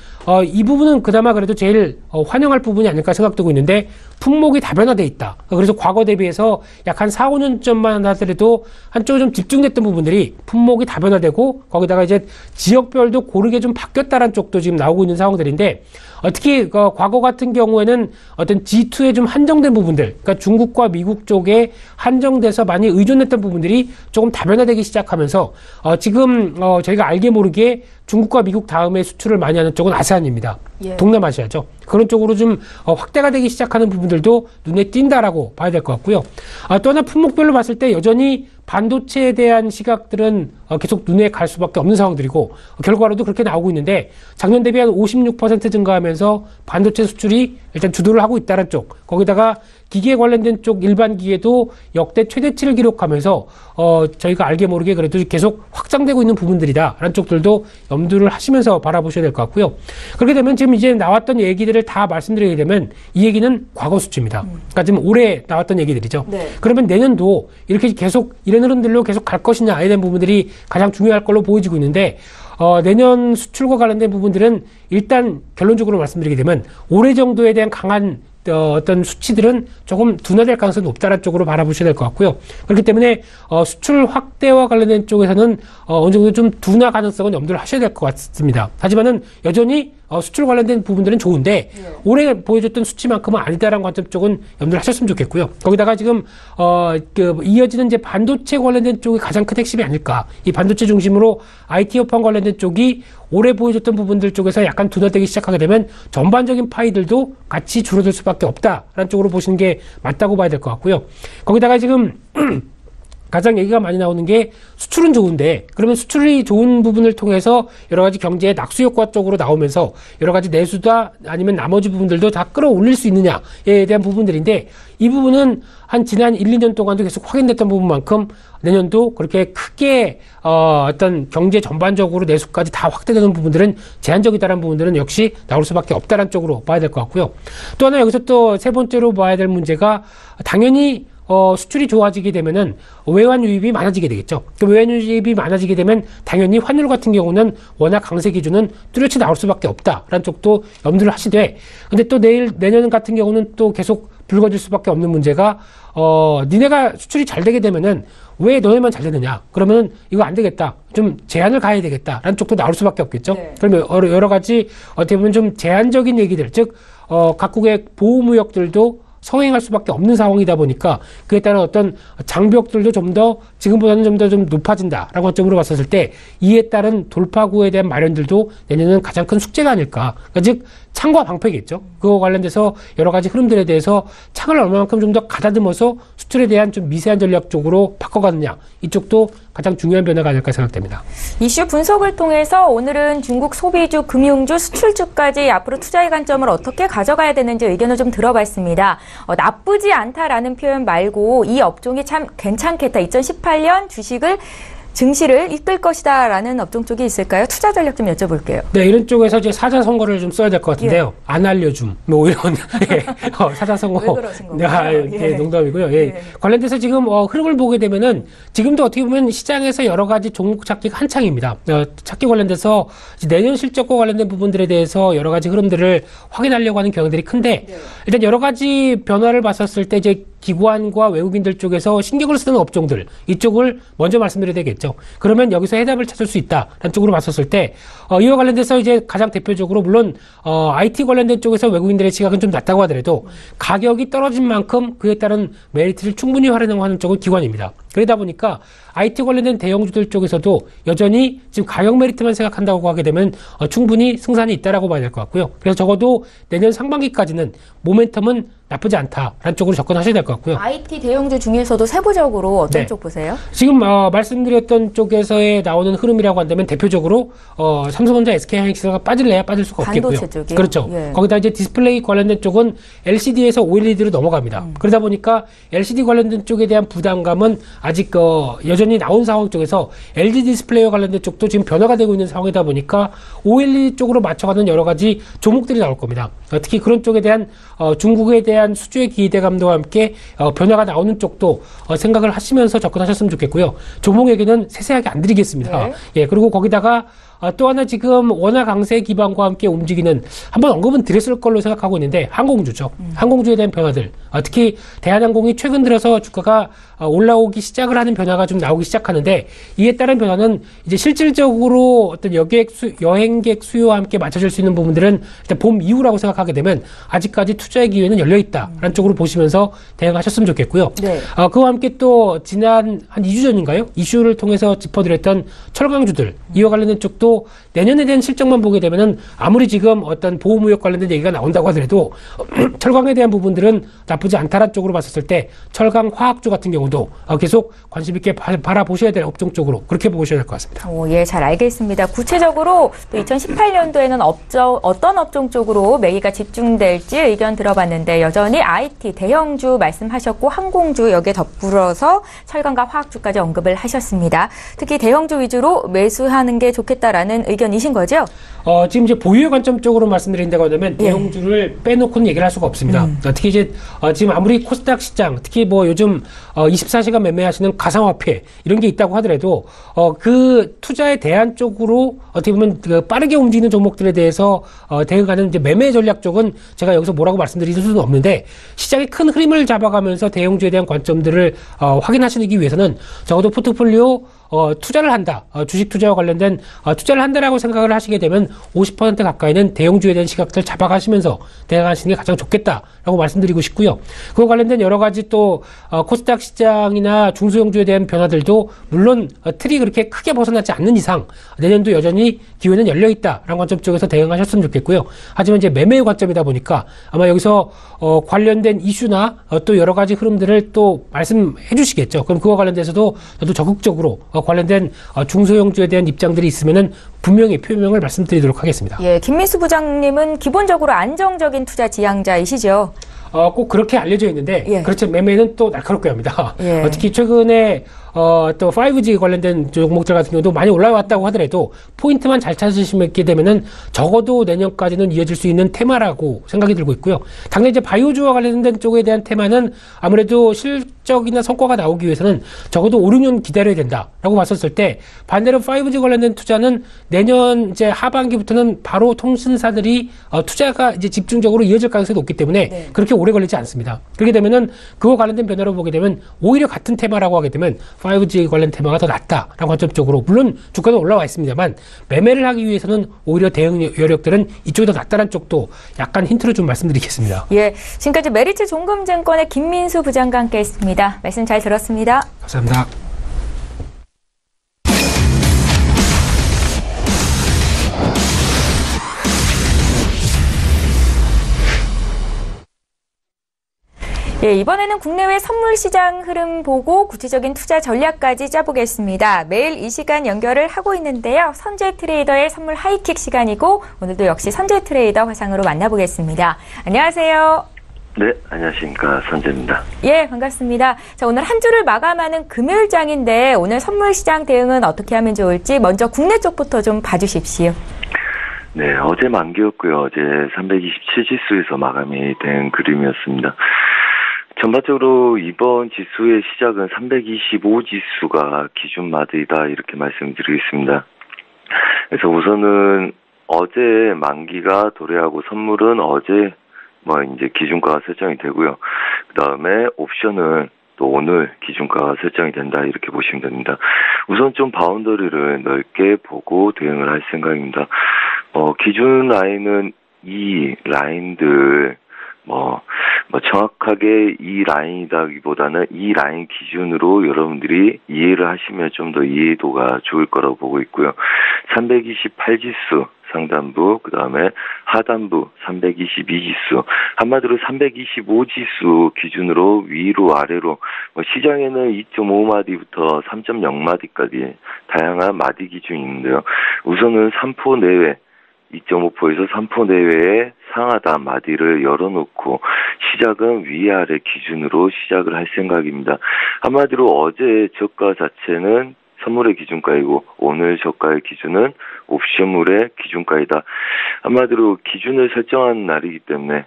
이 부분은 그나마 그래도 제일 환영할 부분이 아닐까 생각되고 있는데, 품목이 다변화돼 있다. 그래서 과거 대비해서 약 한 4, 5년 전만 하더라도 한쪽에 좀 집중됐던 부분들이 품목이 다변화되고, 거기다가 이제 지역별도 고르게 좀 바뀌었다는 쪽도 지금 나오고 있는 상황들인데, 특히 과거 같은 경우에는 어떤 G2에 좀 한정된 부분들, 그러니까 중국과 미국 쪽에 한정돼서 많이 의존했던 부분들이 조금 다변화되기 시작하면서 지금 저희가 알게 모르게 중국과 미국 다음에 수출을 많이 하는 쪽은 아세안입니다. 예. 동남아시아죠. 그런 쪽으로 좀 확대가 되기 시작하는 부분들도 눈에 띈다라고 봐야 될 것 같고요. 또 하나 품목별로 봤을 때 여전히 반도체에 대한 시각들은 계속 눈에 갈 수밖에 없는 상황들이고, 결과로도 그렇게 나오고 있는데, 작년 대비 한 56% 증가하면서 반도체 수출이 일단 주도를 하고 있다는 쪽, 거기다가 기기에 관련된 쪽 일반 기계도 역대 최대치를 기록하면서 저희가 알게 모르게 그래도 계속 확장되고 있는 부분들이다라는 쪽들도 염두를 하시면서 바라보셔야 될 것 같고요. 그렇게 되면 지금 이제 나왔던 얘기들을 다 말씀드리게 되면 이 얘기는 과거 수치입니다. 그러니까 지금 올해 나왔던 얘기들이죠. 네. 그러면 내년도 이렇게 계속 이런 흐름들로 계속 갈 것이냐에 대한 부분들이 가장 중요할 걸로 보여지고 있는데, 내년 수출과 관련된 부분들은 일단 결론적으로 말씀드리게 되면 올해 정도에 대한 강한 어떤 수치들은 조금 둔화될 가능성이 높다는 쪽으로 바라보셔야 될 것 같고요. 그렇기 때문에 수출 확대와 관련된 쪽에서는 어느 정도 좀 둔화 가능성은 염두를 하셔야 될 것 같습니다. 하지만은 여전히 수출 관련된 부분들은 좋은데 올해 보여줬던 수치만큼은 아니다라는 관점 쪽은 염두를 하셨으면 좋겠고요. 거기다가 지금 이어지는 이제 반도체 관련된 쪽이 가장 큰 핵심이 아닐까. 이 반도체 중심으로 IT 업황 관련된 쪽이 올해 보여줬던 부분들 쪽에서 약간 둔화되기 시작하게 되면 전반적인 파이들도 같이 줄어들 수밖에 없다라는 쪽으로 보시는 게 맞다고 봐야 될 것 같고요. 거기다가 지금 가장 얘기가 많이 나오는 게 수출은 좋은데, 그러면 수출이 좋은 부분을 통해서 여러 가지 경제의 낙수 효과 쪽으로 나오면서 여러 가지 내수다 아니면 나머지 부분들도 다 끌어올릴 수 있느냐에 대한 부분들인데, 이 부분은 한 지난 1, 2년 동안도 계속 확인됐던 부분만큼 내년도 그렇게 크게 어떤 경제 전반적으로 내수까지 다 확대되는 부분들은 제한적이다라는 부분들은 역시 나올 수밖에 없다라는 쪽으로 봐야 될 것 같고요. 또 하나 여기서 또 세 번째로 봐야 될 문제가, 당연히 수출이 좋아지게 되면은 외환 유입이 많아지게 되겠죠. 그 외환 유입이 많아지게 되면 당연히 환율 같은 경우는 워낙 강세 기준은 뚜렷이 나올 수밖에 없다라는 쪽도 염두를 하시되, 근데 또 내년 같은 경우는 또 계속 불거질 수밖에 없는 문제가, 니네가 수출이 잘 되게 되면은 왜 너네만 잘 되느냐? 그러면 이거 안 되겠다. 좀 제한을 가해야 되겠다라는 쪽도 나올 수밖에 없겠죠. 네. 그러면 여러 가지 어떻게 보면 좀 제한적인 얘기들, 즉 각국의 보호무역들도 성행할 수밖에 없는 상황이다 보니까 그에 따른 어떤 장벽들도 좀 더 지금보다는 좀 더 좀 높아진다라고 관점으로 봤었을 때, 이에 따른 돌파구에 대한 마련들도 내년은 가장 큰 숙제가 아닐까. 그러니까 즉 창과 방패겠죠. 그거 관련돼서 여러 가지 흐름들에 대해서 창을 얼마만큼 좀 더 가다듬어서 수출에 대한 좀 미세한 전략 쪽으로 바꿔가느냐, 이쪽도 가장 중요한 변화가 아닐까 생각됩니다. 이슈 분석을 통해서 오늘은 중국 소비주, 금융주, 수출주까지 앞으로 투자의 관점을 어떻게 가져가야 되는지 의견을 좀 들어봤습니다. 나쁘지 않다라는 표현 말고 이 업종이 참 괜찮겠다. 2018년 주식을 증시를 이끌 것이다라는 업종 쪽이 있을까요? 투자 전략 좀 여쭤볼게요. 네, 이런 쪽에서 이제 사자성어를 좀 써야 될 것 같은데요. 예. 안 알려줌, 뭐 이런 사자성어. 왜 그러신 건가요? 예, 농담이고요. 예. 관련돼서 지금 흐름을 보게 되면은 지금도 어떻게 보면 시장에서 여러 가지 종목 찾기가 한창입니다. 찾기 관련돼서 내년 실적과 관련된 부분들에 대해서 여러 가지 흐름들을 확인하려고 하는 경향들이 큰데, 일단 여러 가지 변화를 봤었을 때 이제 기관과 외국인들 쪽에서 신경을 쓰는 업종들, 이쪽을 먼저 말씀드려야 되겠죠. 그러면 여기서 해답을 찾을 수 있다라는 쪽으로 봤었을 때, 이와 관련돼서 이제 가장 대표적으로 물론 IT 관련된 쪽에서 외국인들의 시각은 좀 낮다고 하더라도 가격이 떨어진 만큼 그에 따른 메리트를 충분히 활용하는 쪽은 기관입니다. 그러다 보니까 IT 관련된 대형주들 쪽에서도 여전히 지금 가격 메리트만 생각한다고 하게 되면 충분히 승산이 있다라고 봐야 될 것 같고요. 그래서 적어도 내년 상반기까지는 모멘텀은 나쁘지 않다라는 쪽으로 접근하셔야 될 것 같고요. IT 대형주 중에서도 세부적으로 어떤 네. 쪽 보세요? 지금 말씀드렸던 쪽에서의 나오는 흐름이라고 한다면 대표적으로 삼성전자, SK하이닉스가 빠질래야 빠질 수가 없겠고요. 반도체 쪽이요? 그렇죠. 예. 거기다 이제 디스플레이 관련된 쪽은 LCD에서 OLED로 넘어갑니다. 그러다 보니까 LCD 관련된 쪽에 대한 부담감은 아직 여전히 나온 상황 쪽에서 LG 디스플레이와 관련된 쪽도 지금 변화가 되고 있는 상황이다 보니까 OLED 쪽으로 맞춰가는 여러 가지 종목들이 나올 겁니다. 특히 그런 쪽에 대한 중국에 대한 수주의 기대감과 함께 변화가 나오는 쪽도 생각을 하시면서 접근하셨으면 좋겠고요. 종목에게는 세세하게 안 드리겠습니다. 네. 예, 그리고 거기다가 또 하나 지금 원화 강세 기반과 함께 움직이는 한번 언급은 드렸을 걸로 생각하고 있는데 항공주죠. 항공주에 대한 변화들. 특히 대한항공이 최근 들어서 주가가 올라오기 시작을 하는 변화가 좀 나오기 시작하는데 이에 따른 변화는 이제 실질적으로 어떤 여행객 수요와 함께 맞춰질 수 있는 부분들은 일단 봄 이후라고 생각하게 되면 아직까지 투자의 기회는 열려 있다라는 쪽으로 보시면서 대응하셨으면 좋겠고요. 네. 그와 함께 또 지난 한 2주 전인가요? 이슈를 통해서 짚어드렸던 철강주들 이와 관련된 쪽도 내년에 대한 실적만 보게 되면은 아무리 지금 어떤 보호무역 관련된 얘기가 나온다고 하더라도 철강에 대한 부분들은 나쁘지 않다라는 쪽으로 봤었을 때 철강 화학주 같은 경우도 계속 관심 있게 바라보셔야 될 업종 쪽으로 그렇게 보셔야 될 것 같습니다. 예, 잘 알겠습니다. 구체적으로 또 2018년도에는 어떤 업종 쪽으로 매기가 집중될지 의견 들어봤는데 여전히 IT 대형주 말씀하셨고 항공주 여기에 덧불어서 철강과 화학주까지 언급을 하셨습니다. 특히 대형주 위주로 매수하는 게 좋겠다라는 의견이신 거죠? 지금 이제 보유의 관점 쪽으로 말씀드린다고 하면 대형주를 빼놓고는 얘기를 할 수가 없습니다. 특히 이제 지금 아무리 코스닥 시장, 특히 뭐 요즘 24시간 매매하시는 가상화폐 이런 게 있다고 하더라도 그 투자에 대한 쪽으로 어떻게 보면 그 빠르게 움직이는 종목들에 대해서 대응하는 이제 매매 전략 쪽은 제가 여기서 뭐라고 말씀드릴 수는 없는데 시장의 큰 흐름을 잡아가면서 대형주에 대한 관점들을 확인하시기 위해서는 적어도 포트폴리오 투자를 한다. 주식 투자와 관련된 투자를 한다라고 생각을 하시게 되면 50% 가까이는 대형주에 대한 시각들 잡아가시면서 대응하시는 게 가장 좋겠다라고 말씀드리고 싶고요. 그와 관련된 여러 가지 또 코스닥 시장이나 중소형주에 대한 변화들도 물론 틀이 그렇게 크게 벗어나지 않는 이상 내년도 여전히 기회는 열려 있다라는 관점 쪽에서 대응하셨으면 좋겠고요. 하지만 이제 매매의 관점이다 보니까 아마 여기서 관련된 이슈나 또 여러 가지 흐름들을 또 말씀해 주시겠죠. 그럼 그와 관련돼서도 저도 적극적으로 관련된 중소형주에 대한 입장들이 있으면은 분명히 표명을 말씀드리도록 하겠습니다. 예, 김민수 부장님은 기본적으로 안정적인 투자 지향자이시죠? 꼭 그렇게 알려져 있는데 그렇죠. 매매는 또 날카롭게 합니다. 특히 최근에 또 5G 관련된 종목들 같은 경우도 많이 올라왔다고 하더라도 포인트만 잘 찾으시게 되면은 적어도 내년까지는 이어질 수 있는 테마라고 생각이 들고 있고요. 당내 이제 바이오주와 관련된 쪽에 대한 테마는 아무래도 실적이나 성과가 나오기 위해서는 적어도 5, 6년 기다려야 된다라고 봤었을 때 반대로 5G 관련된 투자는 내년 이제 하반기부터는 바로 통신사들이 투자가 이제 집중적으로 이어질 가능성이 높기 때문에 그렇게 오래 걸리지 않습니다. 그렇게 되면은 그와 관련된 변화로 보게 되면 오히려 같은 테마라고 하게 되면 5G 관련 테마가 더 낫다라는 관점적으로 물론 주가도 올라와 있습니다만 매매를 하기 위해서는 오히려 대응 여력들은 이쪽이 더 낫다는 쪽도 약간 힌트를 좀 말씀드리겠습니다. 예, 지금까지 메리츠 종금증권의 김민수 부장과 함께했습니다. 말씀 잘 들었습니다. 감사합니다. 예, 이번에는 국내외 선물 시장 흐름 보고 구체적인 투자 전략까지 짜보겠습니다. 매일 이 시간 연결을 하고 있는데요. 선재 트레이더의 선물 하이킥 시간이고 오늘도 역시 선재 트레이더 화상으로 만나보겠습니다. 안녕하세요. 네, 안녕하십니까. 선재입니다. 예, 반갑습니다. 자, 오늘 한 주를 마감하는 금요일장인데 오늘 선물 시장 대응은 어떻게 하면 좋을지 먼저 국내 쪽부터 좀 봐주십시오. 네, 어제 만기였고요. 어제 327지수에서 마감이 된 그림이었습니다. 전반적으로 이번 지수의 시작은 325지수가 기준 마디다 이렇게 말씀드리겠습니다. 그래서 우선은 어제 만기가 도래하고 선물은 어제 이제 기준가가 설정이 되고요. 그 다음에 옵션은 또 오늘 기준가가 설정이 된다 이렇게 보시면 됩니다. 우선 좀 바운더리를 넓게 보고 대응을 할 생각입니다. 기준 라인은 이 라인들 정확하게 이 라인이다기보다는 이 라인 기준으로 여러분들이 이해를 하시면 좀 더 이해도가 좋을 거라고 보고 있고요. 328지수, 상단부, 그 다음에 하단부 322지수, 한마디로 325지수 기준으로 위로 아래로 시장에는 2.5마디부터 3.0마디까지 다양한 마디 기준이 있는데요. 우선은 3포 내외 2.5포에서 3포 내외의 상하단 마디를 열어놓고 시작은 위아래 기준으로 시작을 할 생각입니다. 한마디로 어제의 저가 자체는 선물의 기준가이고 오늘 저가의 기준은 옵션물의 기준가이다. 한마디로 기준을 설정한 날이기 때문에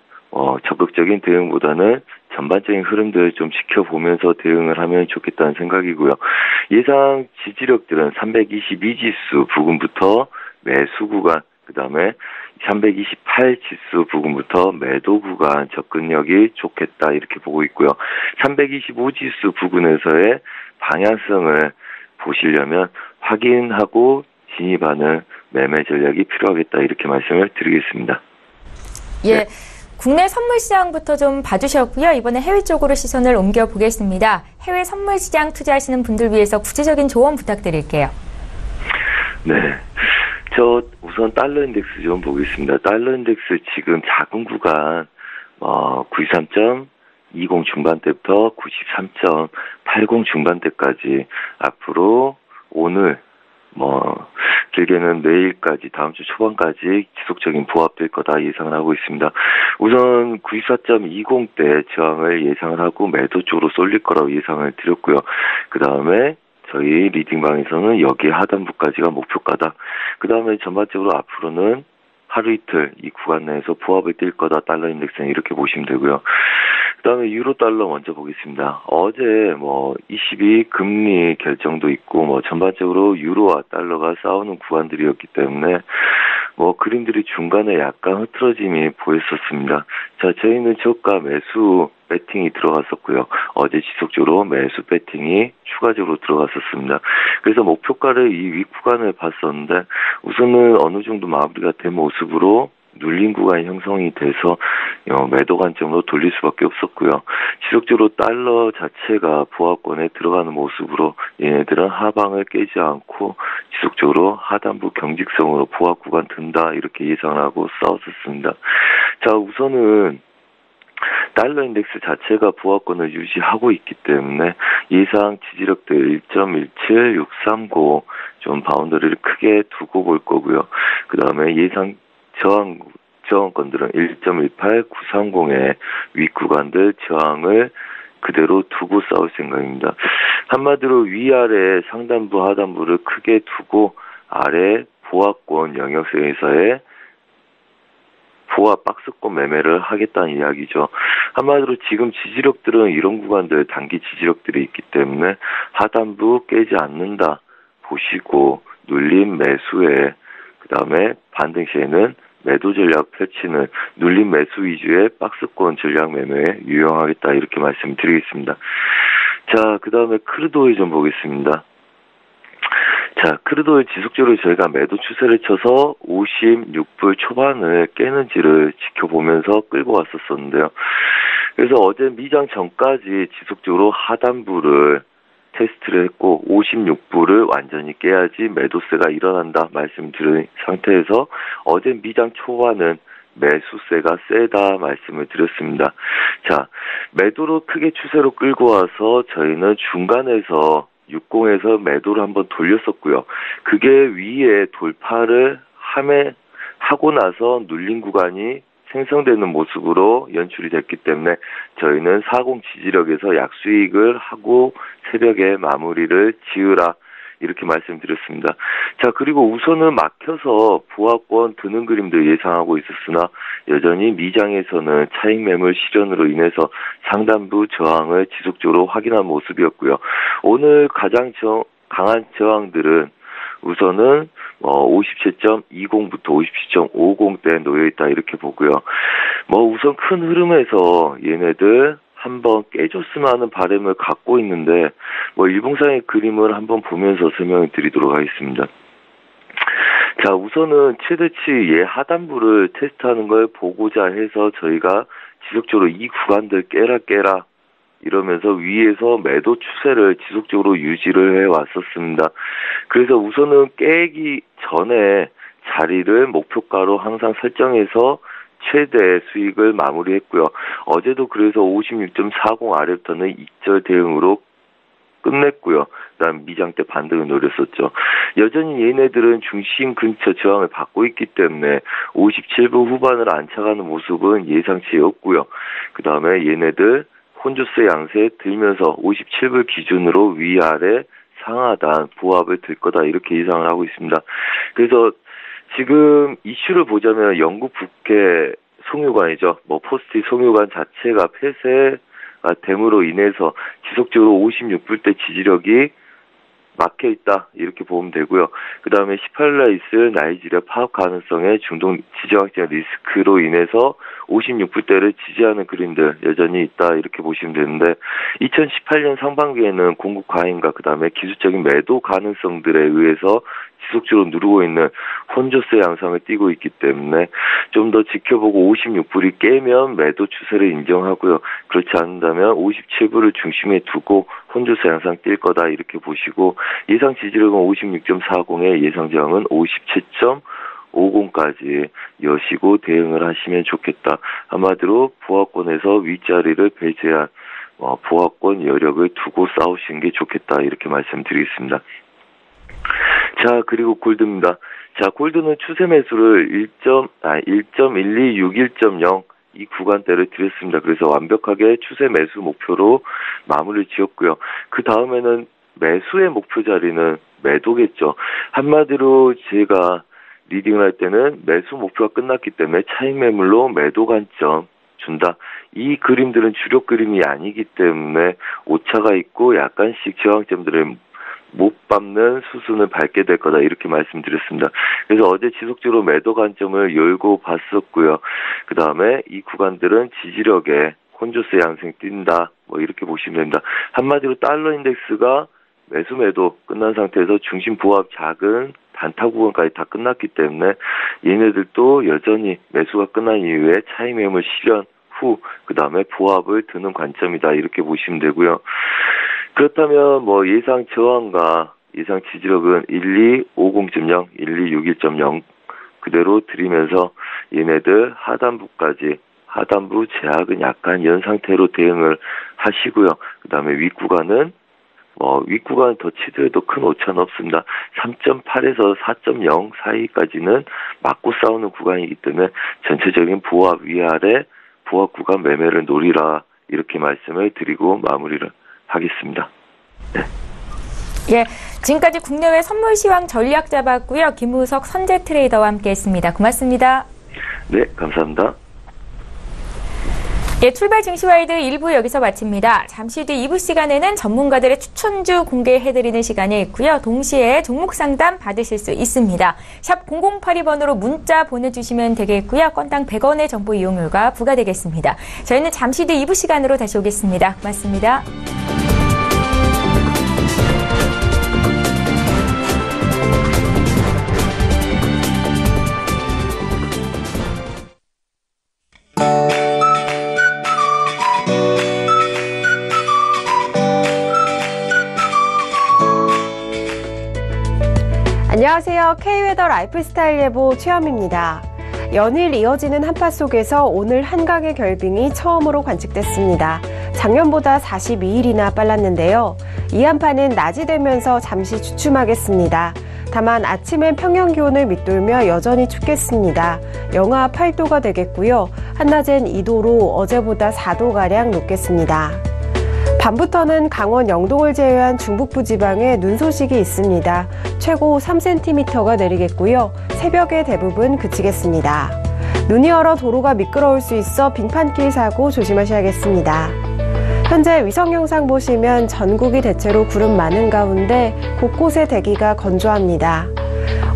적극적인 대응보다는 전반적인 흐름들을 좀 지켜보면서 대응을 하면 좋겠다는 생각이고요. 예상 지지력들은 322지수 부근부터 매수 구간, 그 다음에 328지수 부근부터 매도 구간 접근력이 좋겠다 이렇게 보고 있고요. 325지수 부근에서의 방향성을 보시려면 확인하고 진입하는 매매 전략이 필요하겠다 이렇게 말씀을 드리겠습니다. 예, 네. 국내 선물 시장부터 좀 봐주셨고요. 이번에 해외 쪽으로 시선을 옮겨보겠습니다. 해외 선물 시장 투자하시는 분들 위해서 구체적인 조언 부탁드릴게요. 네. 저 우선 달러 인덱스 좀 보겠습니다. 달러 인덱스 지금 작은 구간 93.20 중반대부터 93.80 중반대까지 앞으로 오늘 길게는 내일까지 다음 주 초반까지 지속적인 보합될 거다 예상을 하고 있습니다. 우선 94.20대 저항을 예상을 하고 매도 쪽으로 쏠릴 거라고 예상을 드렸고요. 그 다음에 저희 리딩방에서는 여기 하단부까지가 목표가다. 그 다음에 전반적으로 앞으로는 하루 이틀 이 구간 내에서 보합을 뛸 거다. 달러 인덱스는 이렇게 보시면 되고요. 그 다음에 유로 달러 먼저 보겠습니다. 어제 ECB 금리 결정도 있고 전반적으로 유로와 달러가 싸우는 구간들이었기 때문에 그림들이 중간에 약간 흐트러짐이 보였었습니다. 자, 저희는 저가 매수 배팅이 들어갔었고요. 어제 지속적으로 매수 배팅이 추가적으로 들어갔었습니다. 그래서 목표가를 이 윗 구간을 봤었는데 우선은 어느 정도 마무리가 된 모습으로 눌린 구간이 형성이 돼서 매도 관점으로 돌릴 수밖에 없었고요. 지속적으로 달러 자체가 보합권에 들어가는 모습으로 얘네들은 하방을 깨지 않고 지속적으로 하단부 경직성으로 보합 구간 든다 이렇게 예상을 하고 싸웠었습니다. 자, 우선은 달러 인덱스 자체가 보합권을 유지하고 있기 때문에 예상 지지력들 1.17, 639 좀 바운더리를 크게 두고 볼 거고요. 그 다음에 예상 저항권들은 1.18, 930의 윗구간들 저항을 그대로 두고 싸울 생각입니다. 한마디로 위아래 상단부 하단부를 크게 두고 아래 보합권 영역에서의 보합 박스권 매매를 하겠다는 이야기죠. 한마디로 지금 지지력들은 이런 구간들 단기 지지력들이 있기 때문에 하단부 깨지 않는다 보시고 눌림 매수에 그 다음에 반등 시에는 매도 전략 펼치는 눌림 매수 위주의 박스권 전략 매매에 유용하겠다 이렇게 말씀드리겠습니다. 자, 그 다음에 크루드 오일 좀 보겠습니다. 자, 크루드 오일 지속적으로 저희가 매도 추세를 쳐서 56불 초반을 깨는지를 지켜보면서 끌고 왔었었는데요. 그래서 어제 미장 전까지 지속적으로 하단부를 테스트를 했고 56불을 완전히 깨야지 매도세가 일어난다 말씀드린 상태에서 어제 미장 초반은 매수세가 세다 말씀을 드렸습니다. 자, 매도로 크게 추세로 끌고 와서 저희는 중간에서 60에서 매도를 한번 돌렸었고요. 그게 위에 돌파를 하고 나서 눌린 구간이 생성되는 모습으로 연출이 됐기 때문에 저희는 40 지지력에서 약수익을 하고 새벽에 마무리를 지으라 이렇게 말씀드렸습니다. 자, 그리고 우선은 막혀서 보합권 드는 그림들 예상하고 있었으나 여전히 미장에서는 차익 매물 실현으로 인해서 상단부 저항을 지속적으로 확인한 모습이었고요. 오늘 가장 강한 저항들은 우선은 57.20부터 57.50대에 놓여있다 이렇게 보고요. 우선 큰 흐름에서 얘네들 한번 깨줬으면 하는 바람을 갖고 있는데 일봉상의 그림을 한번 보면서 설명을 드리도록 하겠습니다. 자, 우선은 최대치 얘 하단부를 테스트하는 걸 보고자 해서 저희가 지속적으로 이 구간들 깨라 이러면서 위에서 매도 추세를 지속적으로 유지를 해왔었습니다. 그래서 우선은 깨기 전에 자리를 목표가로 항상 설정해서 최대 수익을 마무리했고요. 어제도 그래서 56.40 아래부터는 익절 대응으로 끝냈고요. 그다음 미장 때 반등을 노렸었죠. 여전히 얘네들은 중심 근처 저항을 받고 있기 때문에 57불 후반을 안착하는 모습은 예상치였고요. 그다음에 얘네들 혼조세 양세 들면서 57불 기준으로 위아래 상하단 보합을 들 거다 이렇게 예상을 하고 있습니다. 그래서 지금 이슈를 보자면 영국 국회 송유관이죠. 포스트 송유관 자체가 폐쇄가 됨으로 인해서 지속적으로 56불대 지지력이 막혀 있다 이렇게 보면 되고요. 그 다음에 18일날 있을 나이지리아 파업 가능성의 중동 지정학적 리스크로 인해서 56불대를 지지하는 그림들 여전히 있다 이렇게 보시면 되는데 2018년 상반기에는 공급 과잉과 그 다음에 기술적인 매도 가능성들에 의해서 지속적으로 누르고 있는 혼조세 양상을 띠고 있기 때문에 좀 더 지켜보고 56불이 깨면 매도 추세를 인정하고요. 그렇지 않는다면 57불을 중심에 두고 혼조세 양상 뛸 거다 이렇게 보시고 예상 지지력은 56.40에 예상 저항은 57.50까지 여시고 대응을 하시면 좋겠다. 한마디로 보합권에서 윗자리를 배제한 보합권 여력을 두고 싸우시는 게 좋겠다 이렇게 말씀드리겠습니다. 자, 그리고 골드입니다. 자, 골드는 추세 매수를 1.1261.0 이 구간대를 드렸습니다. 그래서 완벽하게 추세 매수 목표로 마무리를 지었고요. 그 다음에는 매수의 목표 자리는 매도겠죠. 한마디로 제가 리딩을 할 때는 매수 목표가 끝났기 때문에 차익 매물로 매도 관점 준다. 이 그림들은 주력 그림이 아니기 때문에 오차가 있고 약간씩 저항점들을 못 밟는 수순을 밟게 될 거다 이렇게 말씀드렸습니다. 그래서 어제 지속적으로 매도 관점을 열고 봤었고요. 그 다음에 이 구간들은 지지력에 혼조세 양생 뛴다 이렇게 보시면 됩니다. 한마디로 달러 인덱스가 매수 매도 끝난 상태에서 중심 보합 작은 단타 구간까지 다 끝났기 때문에 얘네들도 여전히 매수가 끝난 이후에 차익 매물 실현 후 그 다음에 보합을 드는 관점이다 이렇게 보시면 되고요. 그렇다면 예상 저항과 예상 지지력은 1250.0, 1261.0 그대로 드리면서 얘네들 하단부까지 하단부 제약은 약간 연 상태로 대응을 하시고요. 그 다음에 윗구간은 윗구간 더 치더라도 큰 오차는 없습니다. 3.8에서 4.0 사이까지는 맞고 싸우는 구간이기 때문에 전체적인 보합 위아래 보합 구간 매매를 노리라 이렇게 말씀을 드리고 마무리를 하겠습니다. 네. 예, 지금까지 국내외 선물 시황 전략 잡았고요. 김우석 선재 트레이더와 함께했습니다. 고맙습니다. 네, 감사합니다. 예, 출발 증시와이드 1부 여기서 마칩니다. 잠시 뒤 2부 시간에는 전문가들의 추천주 공개해드리는 시간이 있고요. 동시에 종목 상담 받으실 수 있습니다. 샵 0082번으로 문자 보내주시면 되겠고요. 건당 100원의 정보 이용료가 부과되겠습니다. 저희는 잠시 뒤 2부 시간으로 다시 오겠습니다. 고맙습니다. 안녕하세요. K웨더 라이프스타일 예보 최현미입니다. 연일 이어지는 한파 속에서 오늘 한강의 결빙이 처음으로 관측됐습니다. 작년보다 42일이나 빨랐는데요. 이 한파는 낮이 되면서 잠시 주춤하겠습니다. 다만 아침엔 평년 기온을 밑돌며 여전히 춥겠습니다. 영하 8도가 되겠고요. 한낮엔 2도로 어제보다 4도가량 높겠습니다. 밤부터는 강원 영동을 제외한 중북부 지방에 눈 소식이 있습니다. 최고 3cm가 내리겠고요. 새벽에 대부분 그치겠습니다. 눈이 얼어 도로가 미끄러울 수 있어 빙판길 사고 조심하셔야겠습니다. 현재 위성 영상 보시면 전국이 대체로 구름 많은 가운데 곳곳에 대기가 건조합니다.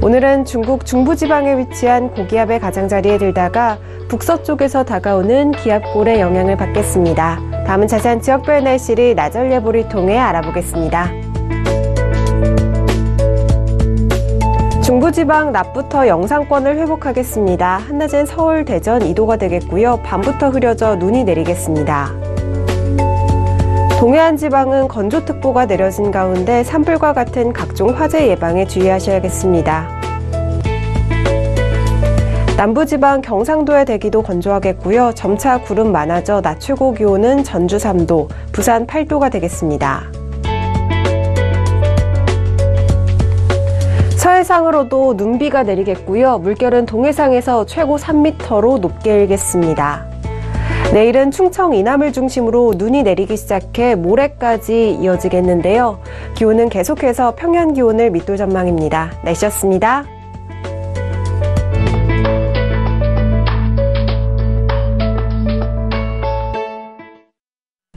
오늘은 중국 중부지방에 위치한 고기압의 가장자리에 들다가 북서쪽에서 다가오는 기압골의 영향을 받겠습니다. 다음은 자세한 지역별 날씨를 나절 예보를 통해 알아보겠습니다. 중부지방 낮부터 영상권을 회복하겠습니다. 한낮엔 서울, 대전 2도가 되겠고요. 밤부터 흐려져 눈이 내리겠습니다. 동해안 지방은 건조특보가 내려진 가운데 산불과 같은 각종 화재 예방에 주의하셔야겠습니다. 남부지방 경상도의 대기도 건조하겠고요. 점차 구름 많아져 낮 최고 기온은 전주 3도, 부산 8도가 되겠습니다. 서해상으로도 눈비가 내리겠고요. 물결은 동해상에서 최고 3m로 높게 일겠습니다. 내일은 충청 이남을 중심으로 눈이 내리기 시작해 모레까지 이어지겠는데요. 기온은 계속해서 평년 기온을 밑돌 전망입니다. 날씨였습니다.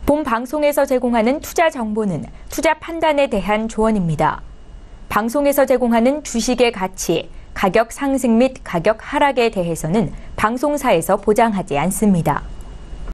본 방송에서 제공하는 투자 정보는 투자 판단에 대한 조언입니다. 방송에서 제공하는 주식의 가치, 가격 상승 및 가격 하락에 대해서는 방송사에서 보장하지 않습니다.